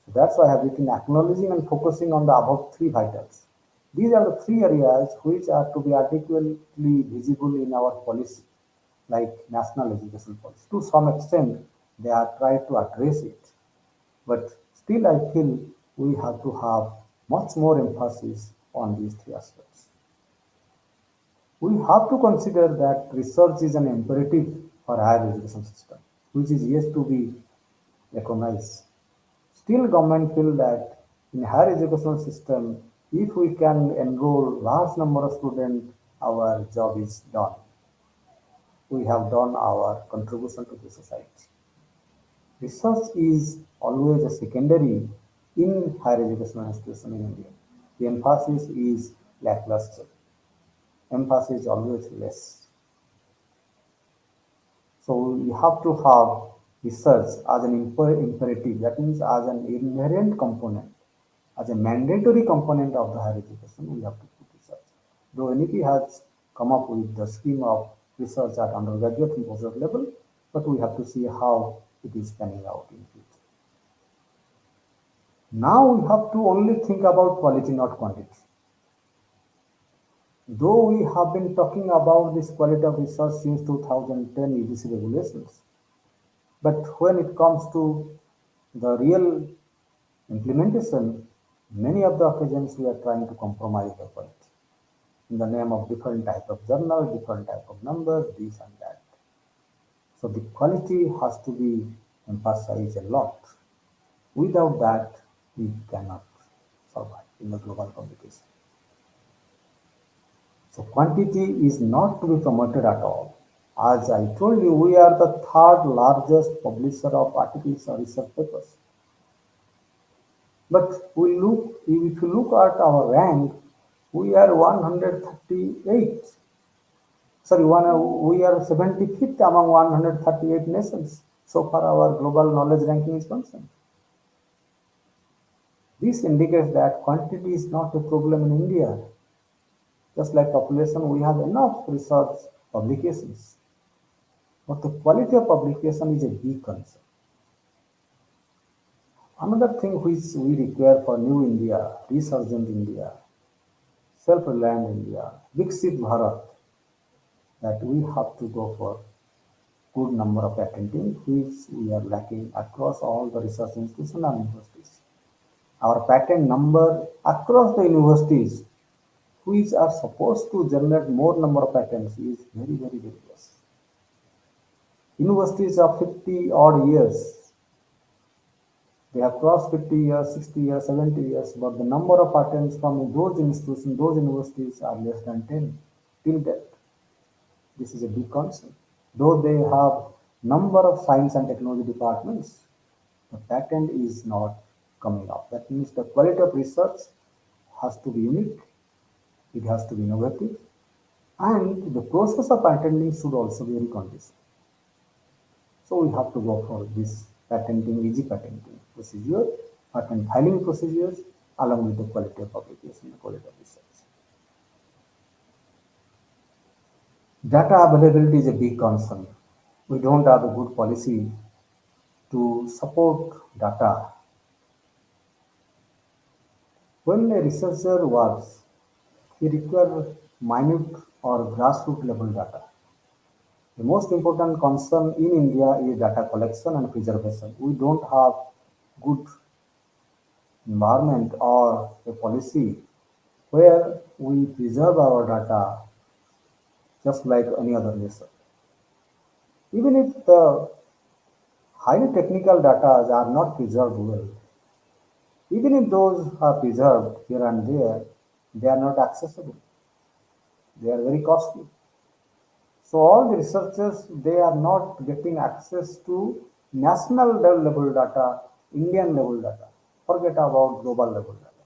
So that's why I have written acknowledging and focusing on the above three vitals. These are the three areas which are to be adequately visible in our policy, like national education policy. To some extent, they are trying to address it, but still I feel we have to have much more emphasis on these three aspects. We have to consider that research is an imperative for higher education system, which is yet to be recognized. Still, government feel that in higher education system, if we can enroll large number of students, our job is done. We have done our contribution to the society. Research is always a secondary in higher education institution in India. The emphasis is lackluster. Emphasis is always less. So we have to have research as an imperative, that means as an inherent component, as a mandatory component of the higher education, we have to put research. Though NEP has come up with the scheme of research at undergraduate and postgraduate level, but we have to see how it is panning out in future. Now we have to only think about quality, not quantity. Though we have been talking about this quality of research since 2010 UGC regulations, but when it comes to the real implementation, many of the occasions we are trying to compromise the quality. in the name of different type of journal, different type of numbers, this and that. So the quality has to be emphasized a lot. Without that, we cannot survive in the global competition. So quantity is not to be promoted at all. As I told you, we are the third largest publisher of articles or research papers. But if you look at our rank, we are 138. Sorry, we are 75th among 138 nations. So far, our global knowledge ranking is concerned. This indicates that quantity is not a problem in India. Just like population, we have enough research publications. But the quality of publication is a big concern. Another thing which we require for new India, resurgent India, self-reliant India, Viksit Bharat, that we have to go for good number of patenting, which we are lacking across all the research institutions and universities. Our patent number across the universities, which are supposed to generate more number of patents, is very, very, very less. Universities of 50 odd years, they have crossed 50 years, 60 years, 70 years, but the number of patents from those institutions, those universities are less than 10 till date. This is a big concern. Though they have number of science and technology departments, the patent is not coming up. That means the quality of research has to be unique, it has to be innovative, and the process of patenting should also be very conducive. So we have to go for this patenting, easy patenting procedure, patent filing procedures, along with the quality of publication, the quality of research. Data availability is a big concern. We don't have a good policy to support data. When a researcher works, he requires minute or grassroots level data. The most important concern in India is data collection and preservation. We don't have good environment or a policy where we preserve our data just like any other nation. Even if the highly technical data are not preserved well, even if those are preserved here and there, they are not accessible. They are very costly. So all the researchers, they are not getting access to national level data, Indian level data. Forget about global level data.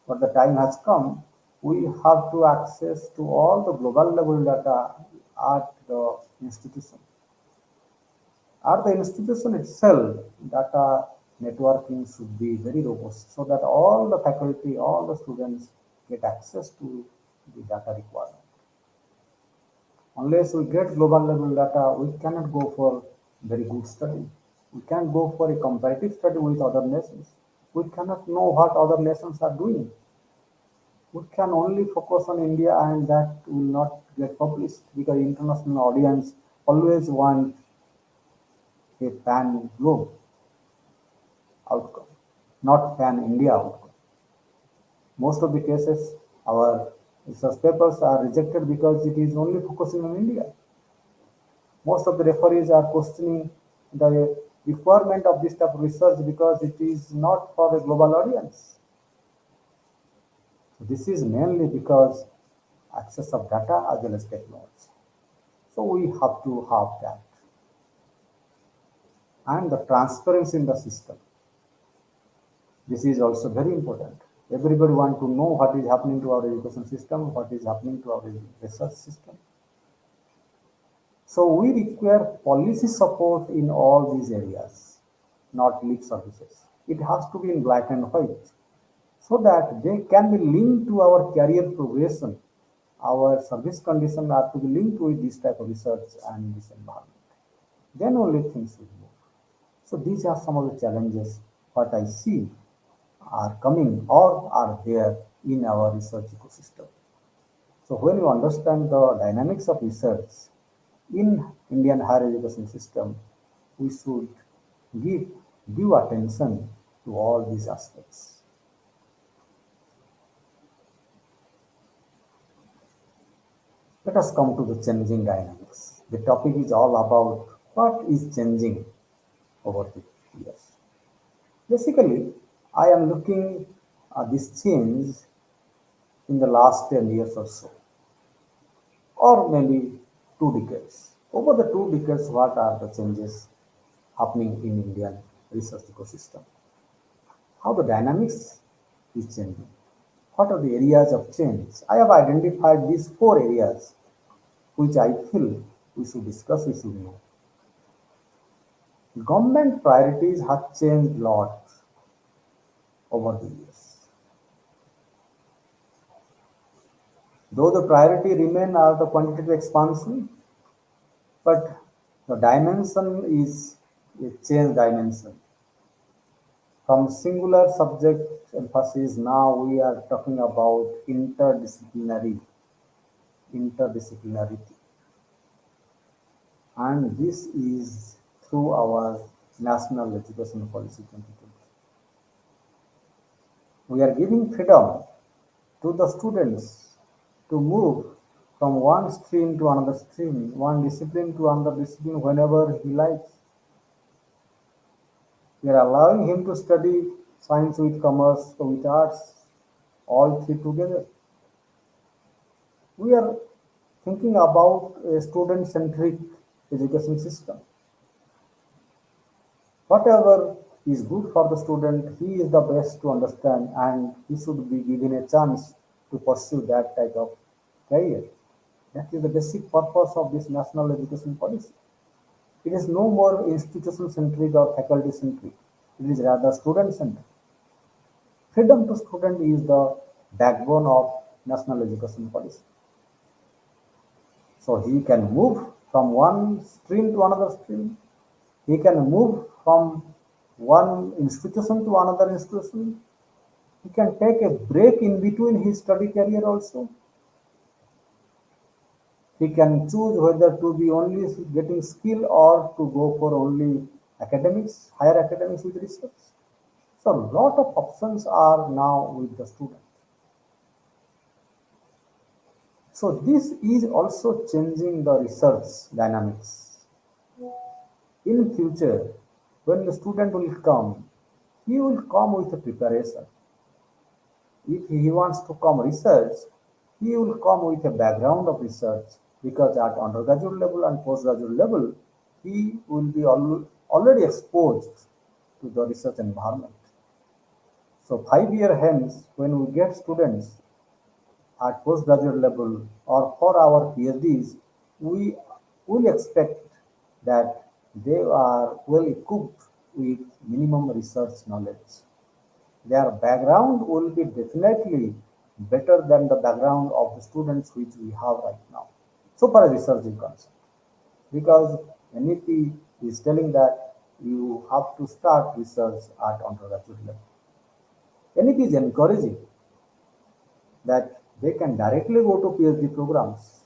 But the time has come, we have to access to all the global level data at the institution. At the institution itself, data networking should be very robust so that all the faculty, all the students get access to the data requirement. Unless we get global level data, we cannot go for very good study. We can't go for a comparative study with other nations. We cannot know what other nations are doing. We can only focus on India and that will not get published because international audience always want a pan globe outcome, not pan India outcome. Most of the cases, our research papers are rejected because it is only focusing on India. Most of the referees are questioning the requirement of this type of research because it is not for a global audience. So this is mainly because access of data as well as technology. So we have to have that. And the transparency in the system. This is also very important. Everybody wants to know what is happening to our education system, what is happening to our research system. So we require policy support in all these areas, not lip services. It has to be in black and white so that they can be linked to our career progression. Our service conditions are to be linked with this type of research and this environment. Then only things will move. So these are some of the challenges what I see are coming or are there in our research ecosystem. So when you understand the dynamics of research in Indian higher education system, we should give due attention to all these aspects. Let us come to the changing dynamics. The topic is all about what is changing over the years. Basically, I am looking at this change in the last 10 years or so, or maybe 2 decades. Over the 2 decades, what are the changes happening in Indian research ecosystem? How the dynamics is changing? What are the areas of change? I have identified these 4 areas which I feel we should discuss, we should know. Government priorities have changed a lot over the years. Though the priority remain are the quantitative expansion, but the dimension is a change dimension. From singular subject emphasis, now we are talking about interdisciplinarity. And this is through our National Education Policy 2020. We are giving freedom to the students to move from one stream to another stream, one discipline to another discipline whenever he likes. We are allowing him to study science with commerce, with arts, all three together. We are thinking about a student-centric education system. Whatever is good for the student, he is the best to understand and he should be given a chance to pursue that type of career. That is the basic purpose of this national education policy. It is no more institution-centric or faculty-centric. It is rather student-centric. Freedom to student is the backbone of national education policy. So he can move from one stream to another stream. He can move from one institution to another institution. He can take a break in between his study career also. He can choose whether to be only getting skill or to go for only academics, higher academics with research. So a lot of options are now with the student. So this is also changing the research dynamics. In future, when the student will come, he will come with a preparation. If he wants to come research, he will come with a background of research because at undergraduate level and postgraduate level, he will be already exposed to the research environment. So 5 year hence, when we get students at postgraduate level or for our PhDs, we will expect that they are well equipped with minimum research knowledge. Their background will be definitely better than the background of the students which we have right now. So far as research is concerned, because NEP is telling that you have to start research at undergraduate level. NEP is encouraging that they can directly go to PhD programs.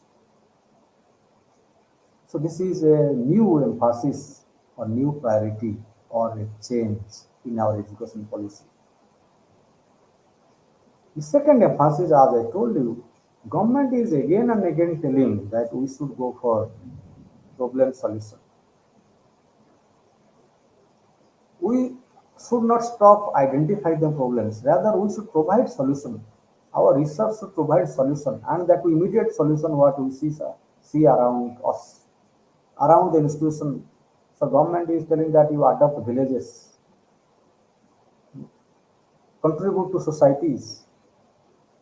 So this is a new emphasis or new priority or a change in our education policy. The second emphasis, as I told you, government is again and again telling that we should go for problem solution. We should not stop identifying the problems. Rather, we should provide solution. Our research should provide solution, and that immediate solution what we see around us, around the institution. So government is telling that you adopt villages, contribute to societies.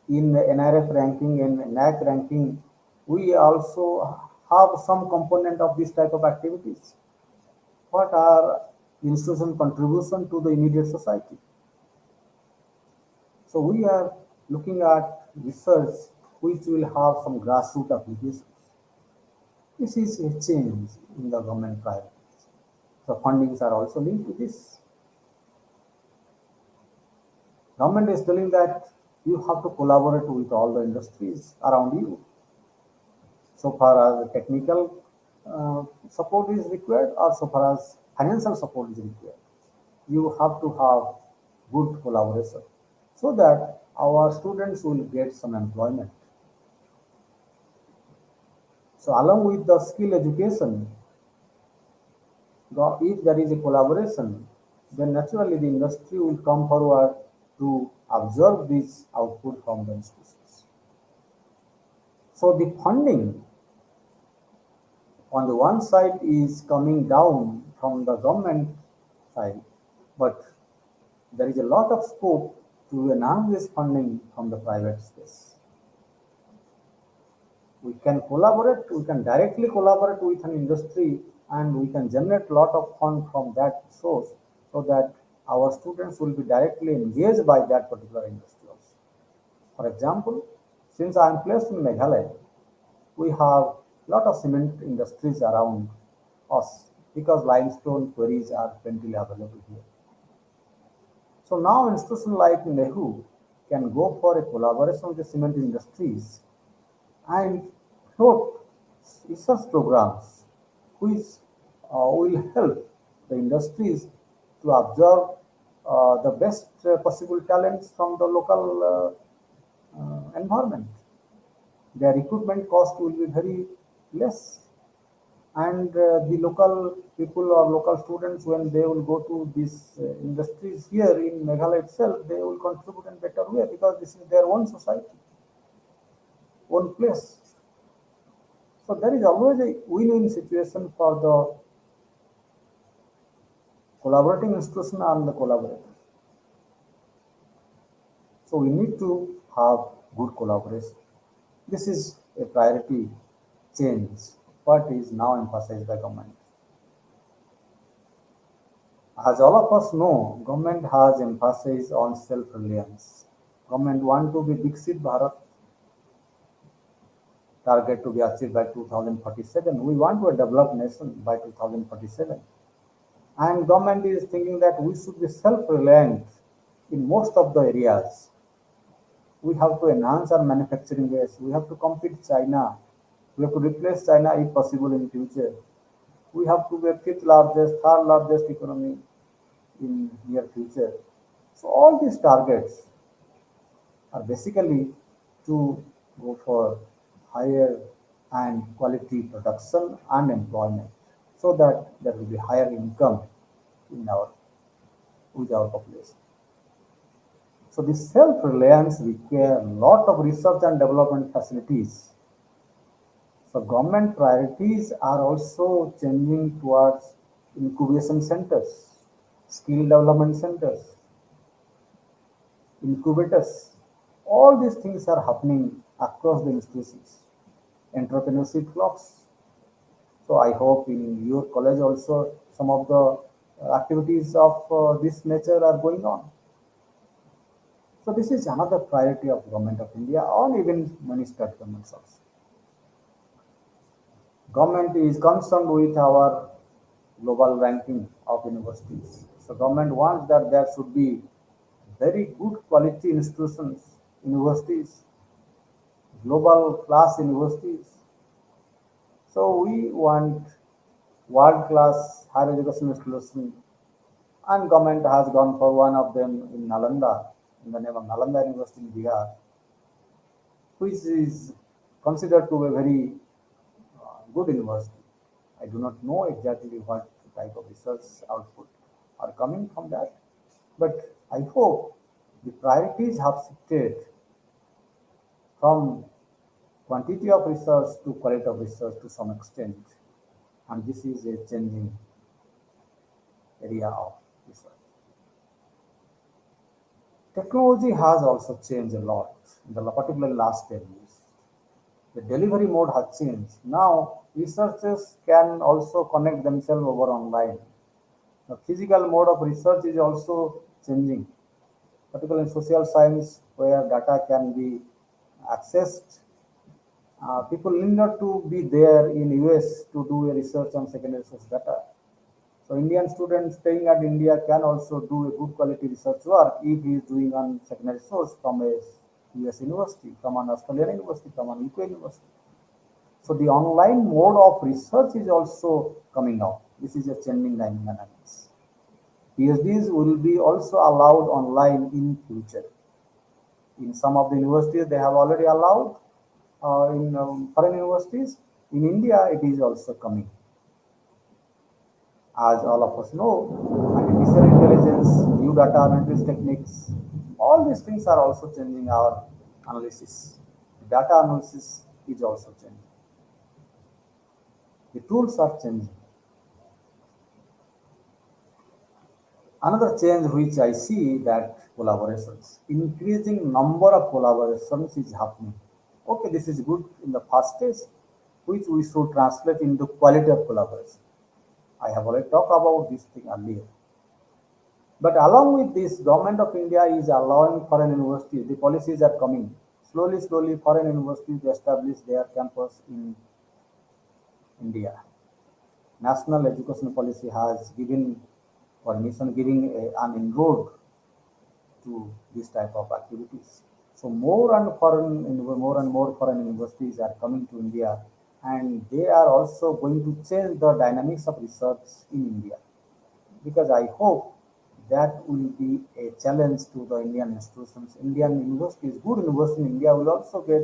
In NRF ranking and NAC ranking, we also have some component of this type of activities. What are institution contribution to the immediate society? So we are looking at research which will have some grassroots applications. This is a change in the government priorities. The fundings are also linked to this. Government is telling that you have to collaborate with all the industries around you. So far as technical support is required or so far as financial support is required, you have to have good collaboration so that our students will get some employment. So along with the skill education, if there is a collaboration, then naturally the industry will come forward to absorb this output from the institutions. So the funding on the one side is coming down from the government side, but there is a lot of scope to enhance this funding from the private space. We can collaborate, we can directly collaborate with an industry and we can generate a lot of fund from that source so that our students will be directly engaged by that particular industry also. For example, since I am placed in Meghalaya, we have a lot of cement industries around us because limestone quarries are plenty available here. So now institutions like Nehu can go for a collaboration with the cement industries and float research programs which will help the industries to absorb the best possible talents from the local environment. Their recruitment cost will be very less, and the local people or local students, when they will go to these industries here in Meghalaya itself, they will contribute in better way because this is their own society, own place. So there is always a win-win situation for the collaborating institution and the collaborator. So we need to have good collaboration. This is a priority change, what is now emphasized by government. As all of us know, government has emphasis on self-reliance. Government want to be Dixit Bharat, target to be achieved by 2047. We want to a developed nation by 2047. And government is thinking that we should be self-reliant in most of the areas. We have to enhance our manufacturing base. We have to compete China. We have to replace China if possible in future. We have to be a fifth largest, third largest economy in near future. So all these targets are basically to go for higher and quality production and employment so that there will be higher income in our with our population. So this self-reliance require a lot of research and development facilities. So government priorities are also changing towards incubation centers, skill development centers, incubators. All these things are happening across the institutions. Entrepreneurship clubs. So I hope in your college also some of the activities of this nature are going on. So this is another priority of Government of India or even many state governments also. Government is concerned with our global ranking of universities. So government wants that there should be very good quality institutions, universities, global class universities. So we want world class higher education institution, and government has gone for one of them in Nalanda, in the name of Nalanda University in Bihar, which is considered to be a very good university. I do not know exactly what type of research output are coming from that, but I hope the priorities have shifted from quantity of research to quality of research to some extent, and this is a changing area of research. Technology has also changed a lot, in the particularly last 10 years. The delivery mode has changed. Now, researchers can also connect themselves over online. The physical mode of research is also changing, particularly in social science, where data can be accessed. People need not to be there in US to do a research on secondary source data. So Indian students staying at India can also do a good quality research work if he is doing on secondary source from a US university, from an Australian university, from an UK university. So the online mode of research is also coming out. This is a changing dynamics. PhDs will be also allowed online in future. In some of the universities, they have already allowed in foreign universities. In India, it is also coming. As all of us know, artificial intelligence, new data analytics techniques, all these things are also changing our analysis. Data analysis is also changing. The tools are changing. Another change which I see that collaborations, increasing number of collaborations is happening. Okay, this is good in the first stage, which we should translate into quality of collaboration. I have already talked about this thing earlier. But along with this, government of India is allowing foreign universities. The policies are coming slowly, slowly. Foreign universities establish their campus in India. National education policy has given permission, giving an inroad to this type of activities. So more and more foreign universities are coming to India, and they are also going to change the dynamics of research in India. Because I hope that will be a challenge to the Indian institutions. Indian universities, good university in India will also get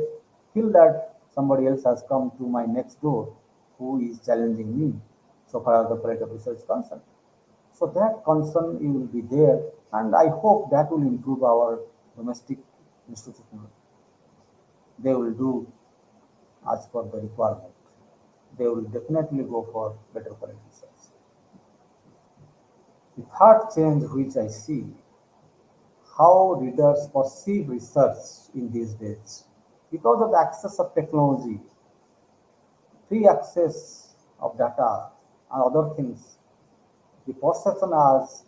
feel that somebody else has come to my next door who is challenging me so far as the quality of research is concerned. So that concern will be there, and I hope that will improve our domestic institutions. They will do as per the requirement. They will definitely go for better quality research. The third change which I see, how readers perceive research in these days. Because of the access of technology, free access of data and other things, the perception as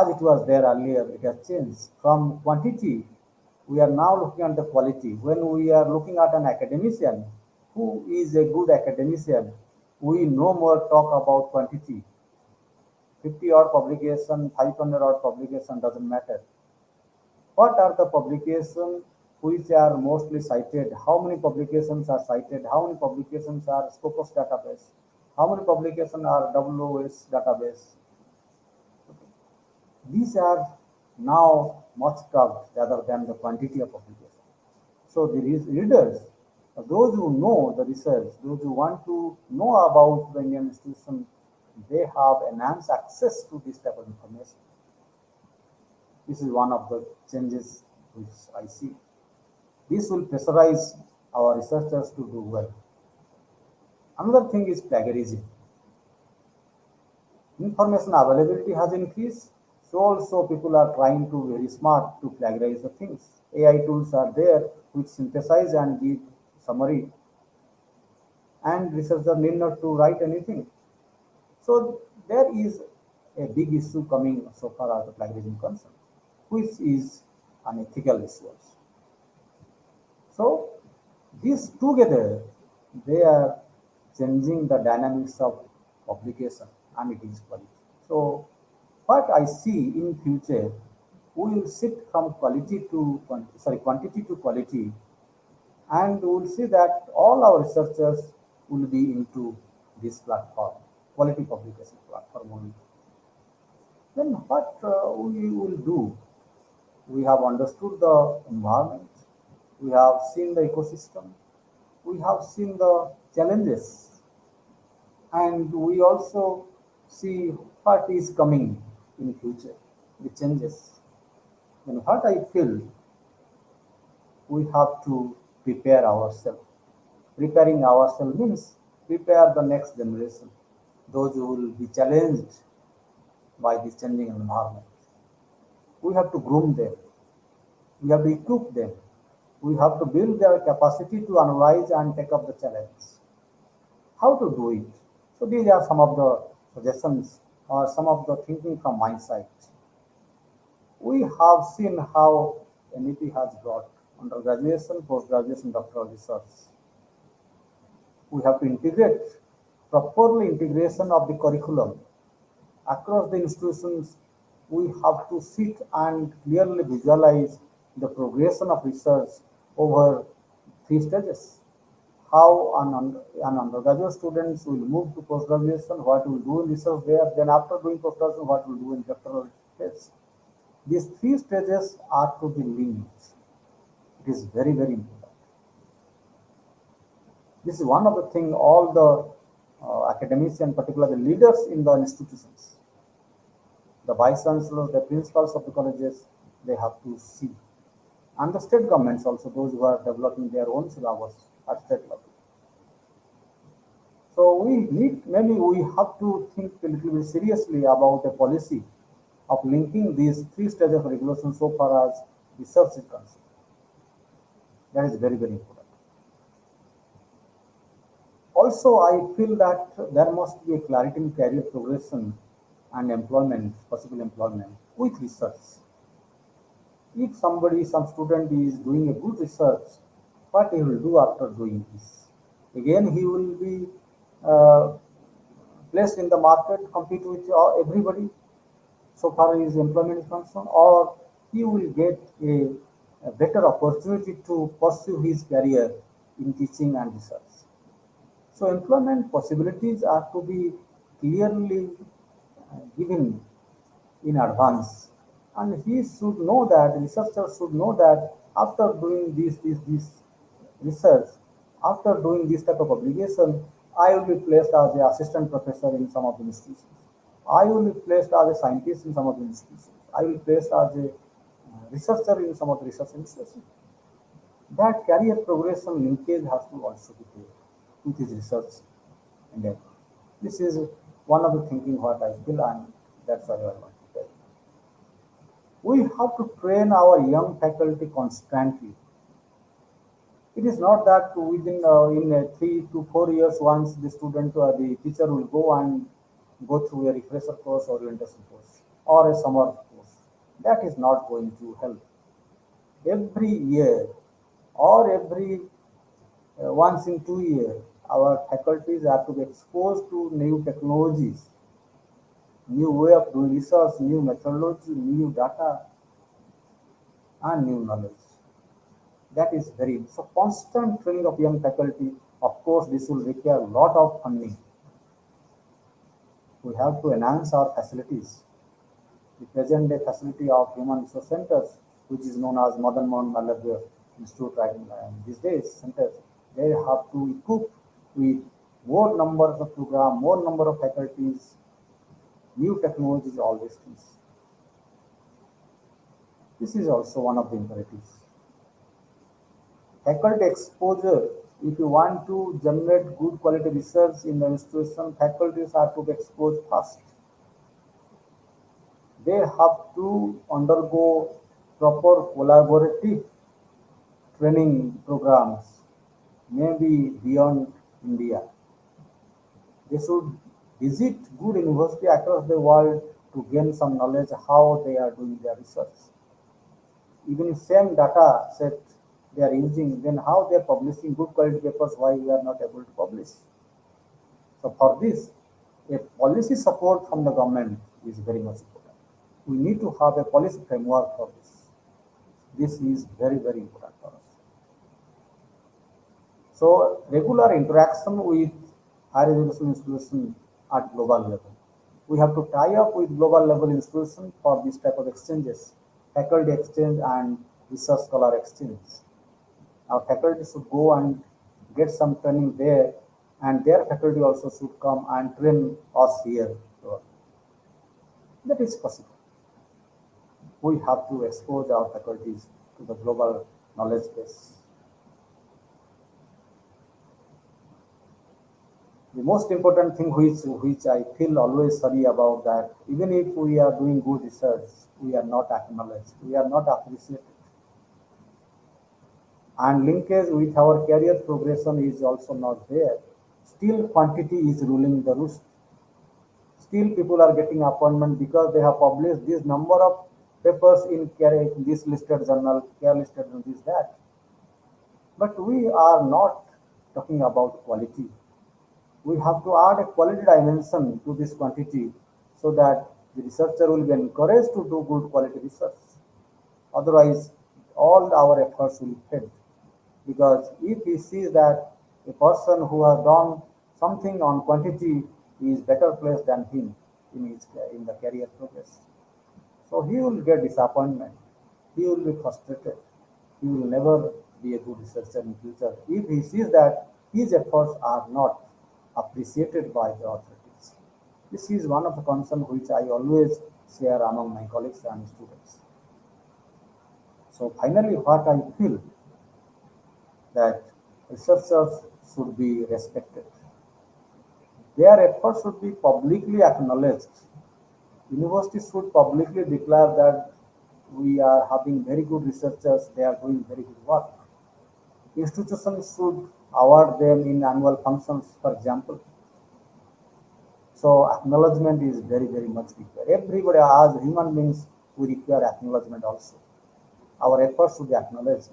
it was there earlier, it has changed. From quantity, we are now looking at the quality. When we are looking at an academician, who is a good academician, we no more talk about quantity. 50 odd publication, 500 odd publication doesn't matter. What are the publications which are mostly cited? How many publications are cited? How many publications are Scopus database? How many publications are WOS database? These are now much talked rather than the quantity of publication. So the readers, those who know the research, those who want to know about the Indian institution, they have enhanced access to this type of information. This is one of the changes which I see. This will pressurize our researchers to do well. Another thing is plagiarism. Information availability has increased, so also people are trying to very smart to plagiarize the things. AI tools are there which synthesize and give summary, and researcher need not to write anything. So there is a big issue coming so far as the plagiarism concerned, which is an ethical issue. So these together, they are changing the dynamics of publication and it is quality. So what I see in future, we will shift from quantity to quality, and we will see that all our researchers will be into this platform, quality publication platform only. Then what we will do? We have understood the environment, we have seen the ecosystem, we have seen the challenges, and we also see what is coming in future, the changes. And what I feel, we have to prepare ourselves. Preparing ourselves means prepare the next generation, those who will be challenged by this changing environment. We have to groom them. We have to equip them. We have to build their capacity to analyze and take up the challenge. How to do it? So these are some of the suggestions or some of the thinking from my side. We have seen how NEP has brought undergraduation, post-graduation, doctoral research. We have to integrate properly integration of the curriculum across the institutions. We have to sit and clearly visualize the progression of research over three stages. How an undergraduate students will move to post-graduation, what will do in research there, then after doing post-graduation, what will do in doctoral stage. These three stages are to be linked. It is very, very important. This is one of the things all the academicians, particularly the leaders in the institutions, the vice chancellors, the principals of the colleges, they have to see. And the state governments also, those who are developing their own syllabus at state level. So maybe we have to think a little bit seriously about a policy of linking these three stages of regulation so far as research is concerned. That is very, very important. Also, I feel that there must be a clarity in career progression and employment, possible employment with research. If some student is doing a good research, what he will do after doing this? Again, he will be uh, placed in the market, compete with everybody, so far as employment is concerned, or he will get a better opportunity to pursue his career in teaching and research. So employment possibilities are to be clearly given in advance. And he should know that, researchers should know that after doing this research, after doing this type of publication, I will be placed as an assistant professor in some of the institutions. I will be placed as a scientist in some of the institutions. I will be placed as a researcher in some of the research institutions. That career progression linkage has to also be there with his research endeavor. This is one of the thinking what I feel, and that's why I want to tell. We have to train our young faculty constantly. It is not that within in 3 to 4 years once the student or the teacher will go and go through a refresher course or orientation course or a summer course. That is not going to help. Every year or every once in 2 years, our faculties have to be exposed to new technologies, new way of doing research, new methodology, new data, and new knowledge. That is very so constant training of young faculty. Of course, this will require a lot of funding. We have to enhance our facilities. The present day facility of human resource centers, which is known as Madan Mohan Malavya Institute right these days, centers, they have to equip with more numbers of program, more number of faculties, new technologies, all these things. This is also one of the imperatives. Faculty exposure. If you want to generate good quality research in the institution, faculties have to be exposed first. They have to undergo proper collaborative training programs, maybe beyond India. They should visit good university across the world to gain some knowledge how they are doing their research. Even same data set they are using, then how they are publishing good quality papers, why we are not able to publish. So for this, a policy support from the government is very much important. We need to have a policy framework for this. This is very, very important for us. So regular interaction with higher education institutions at global level. We have to tie up with global level institutions for this type of exchanges, faculty exchange and research scholar exchange. Our faculty should go and get some training there, and their faculty also should come and train us here. So that is possible. We have to expose our faculties to the global knowledge base. The most important thing which I feel always sorry about that even if we are doing good research, we are not acknowledged, we are not appreciated. And linkage with our career progression is also not there. Still quantity is ruling the roost. Still people are getting appointment because they have published this number of papers in this listed journal, care listed journal, this that. But we are not talking about quality. We have to add a quality dimension to this quantity so that the researcher will be encouraged to do good quality research. Otherwise, all our efforts will fail. Because if he sees that a person who has done something on quantity is better placed than him in the career progress, so he will get disappointment. He will be frustrated. He will never be a good researcher in future. If he sees that his efforts are not appreciated by the authorities. This is one of the concerns which I always share among my colleagues and students. So finally, what I feel that researchers should be respected. Their efforts should be publicly acknowledged. Universities should publicly declare that we are having very good researchers, they are doing very good work. Institutions should award them in annual functions, for example. So acknowledgement is very, very much required. Everybody, as human beings, we require acknowledgement also. Our efforts should be acknowledged.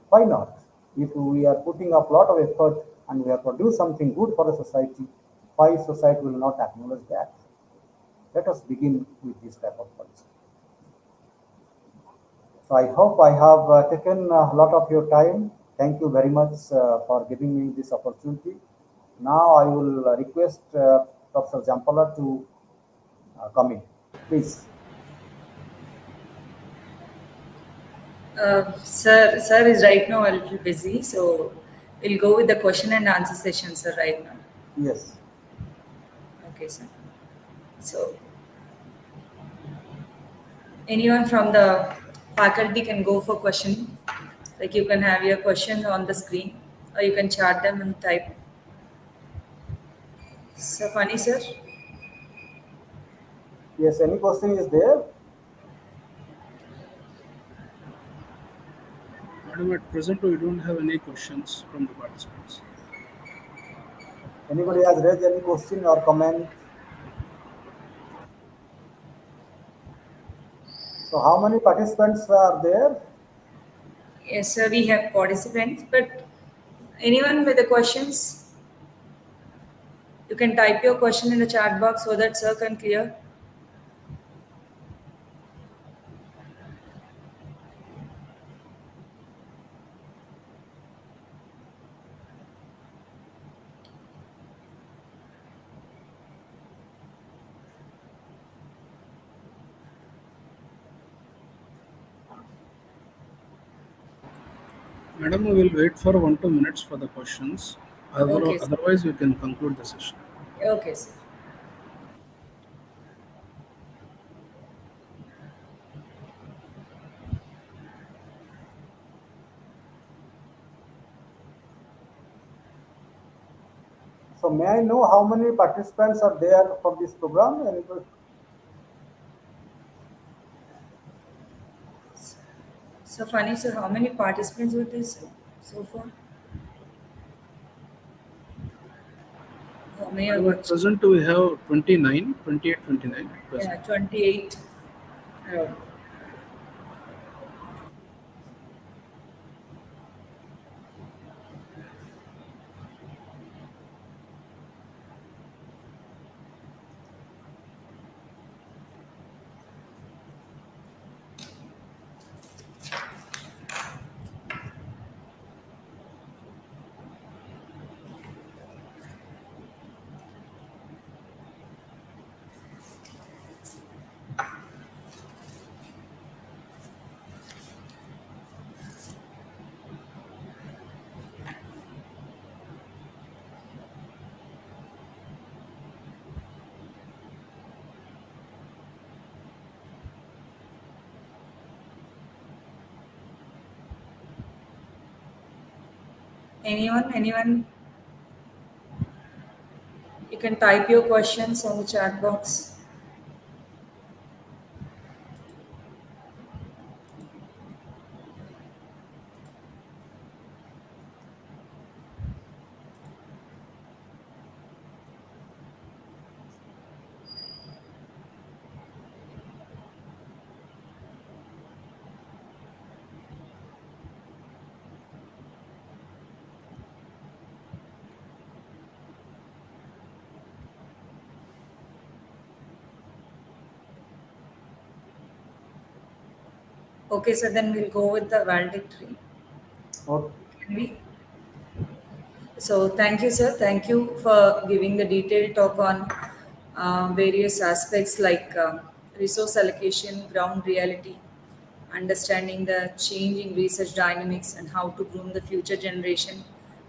Why not? If we are putting up a lot of effort and we have produced something good for the society, why society will not acknowledge that? Let us begin with this type of policy. So I hope I have taken a lot of your time. Thank you very much for giving me this opportunity. Now I will request Professor Jampala to come in. Please. Sir is right now a little busy, so we'll go with the question and answer session, sir, right now. Yes. Okay, sir. So, anyone from the faculty can go for question. Like you can have your questions on the screen, or you can chat them and type. So funny, sir. Yes. Any question is there? Madam, at present we don't have any questions from the participants. Anybody has raised any question or comment? So how many participants are there? Yes, sir. We have participants, but anyone with the questions, you can type your question in the chat box so that sir can clear. Madam, we will wait for 1-2 minutes for the questions. Okay, sir. Otherwise, we can conclude the session. Okay, sir. So may I know how many participants are there for this program? Anybody? So funny, sir. How many participants with this so far? How many are Madam, at watching? present we have 29, 28, 29 at present. Yeah, 28. Anyone? Anyone? You can type your questions on the chat box. Okay, so then we'll go with the valedictory. Okay. Can we? So thank you, sir. Thank you for giving the detailed talk on various aspects like resource allocation, ground reality, understanding the changing research dynamics, and how to groom the future generation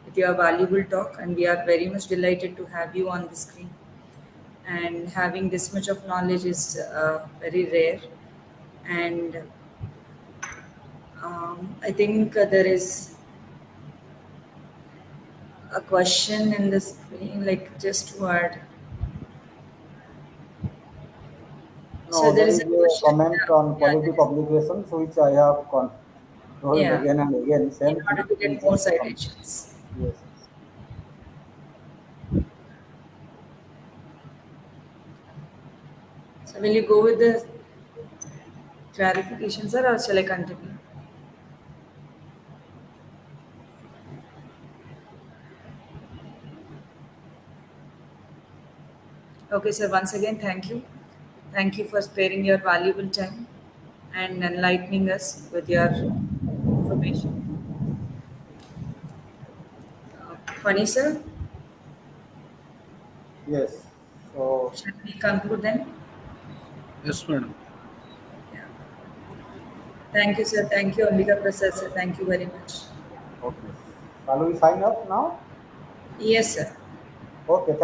with your valuable talk, and we are very much delighted to have you on the screen. And having this much of knowledge is very rare. And I think there is a question in the screen, like just to add. So No, there there is is a a question. comment on Yeah, quality publications, which I have told yeah, again and again. in Same order thing. to You get more just come. citations. Yes. So will you go with the clarification, sir, or shall I continue? Okay, sir. Once again, thank you. Thank you for sparing your valuable time and enlightening us with your information. Funny, sir. Yes. So, Shall we conclude then? Yes, madam. Yeah. Thank you, sir. Thank you, Ambika Prasad, sir. Thank you very much. okay. Shall we sign up now? Yes, sir. Okay.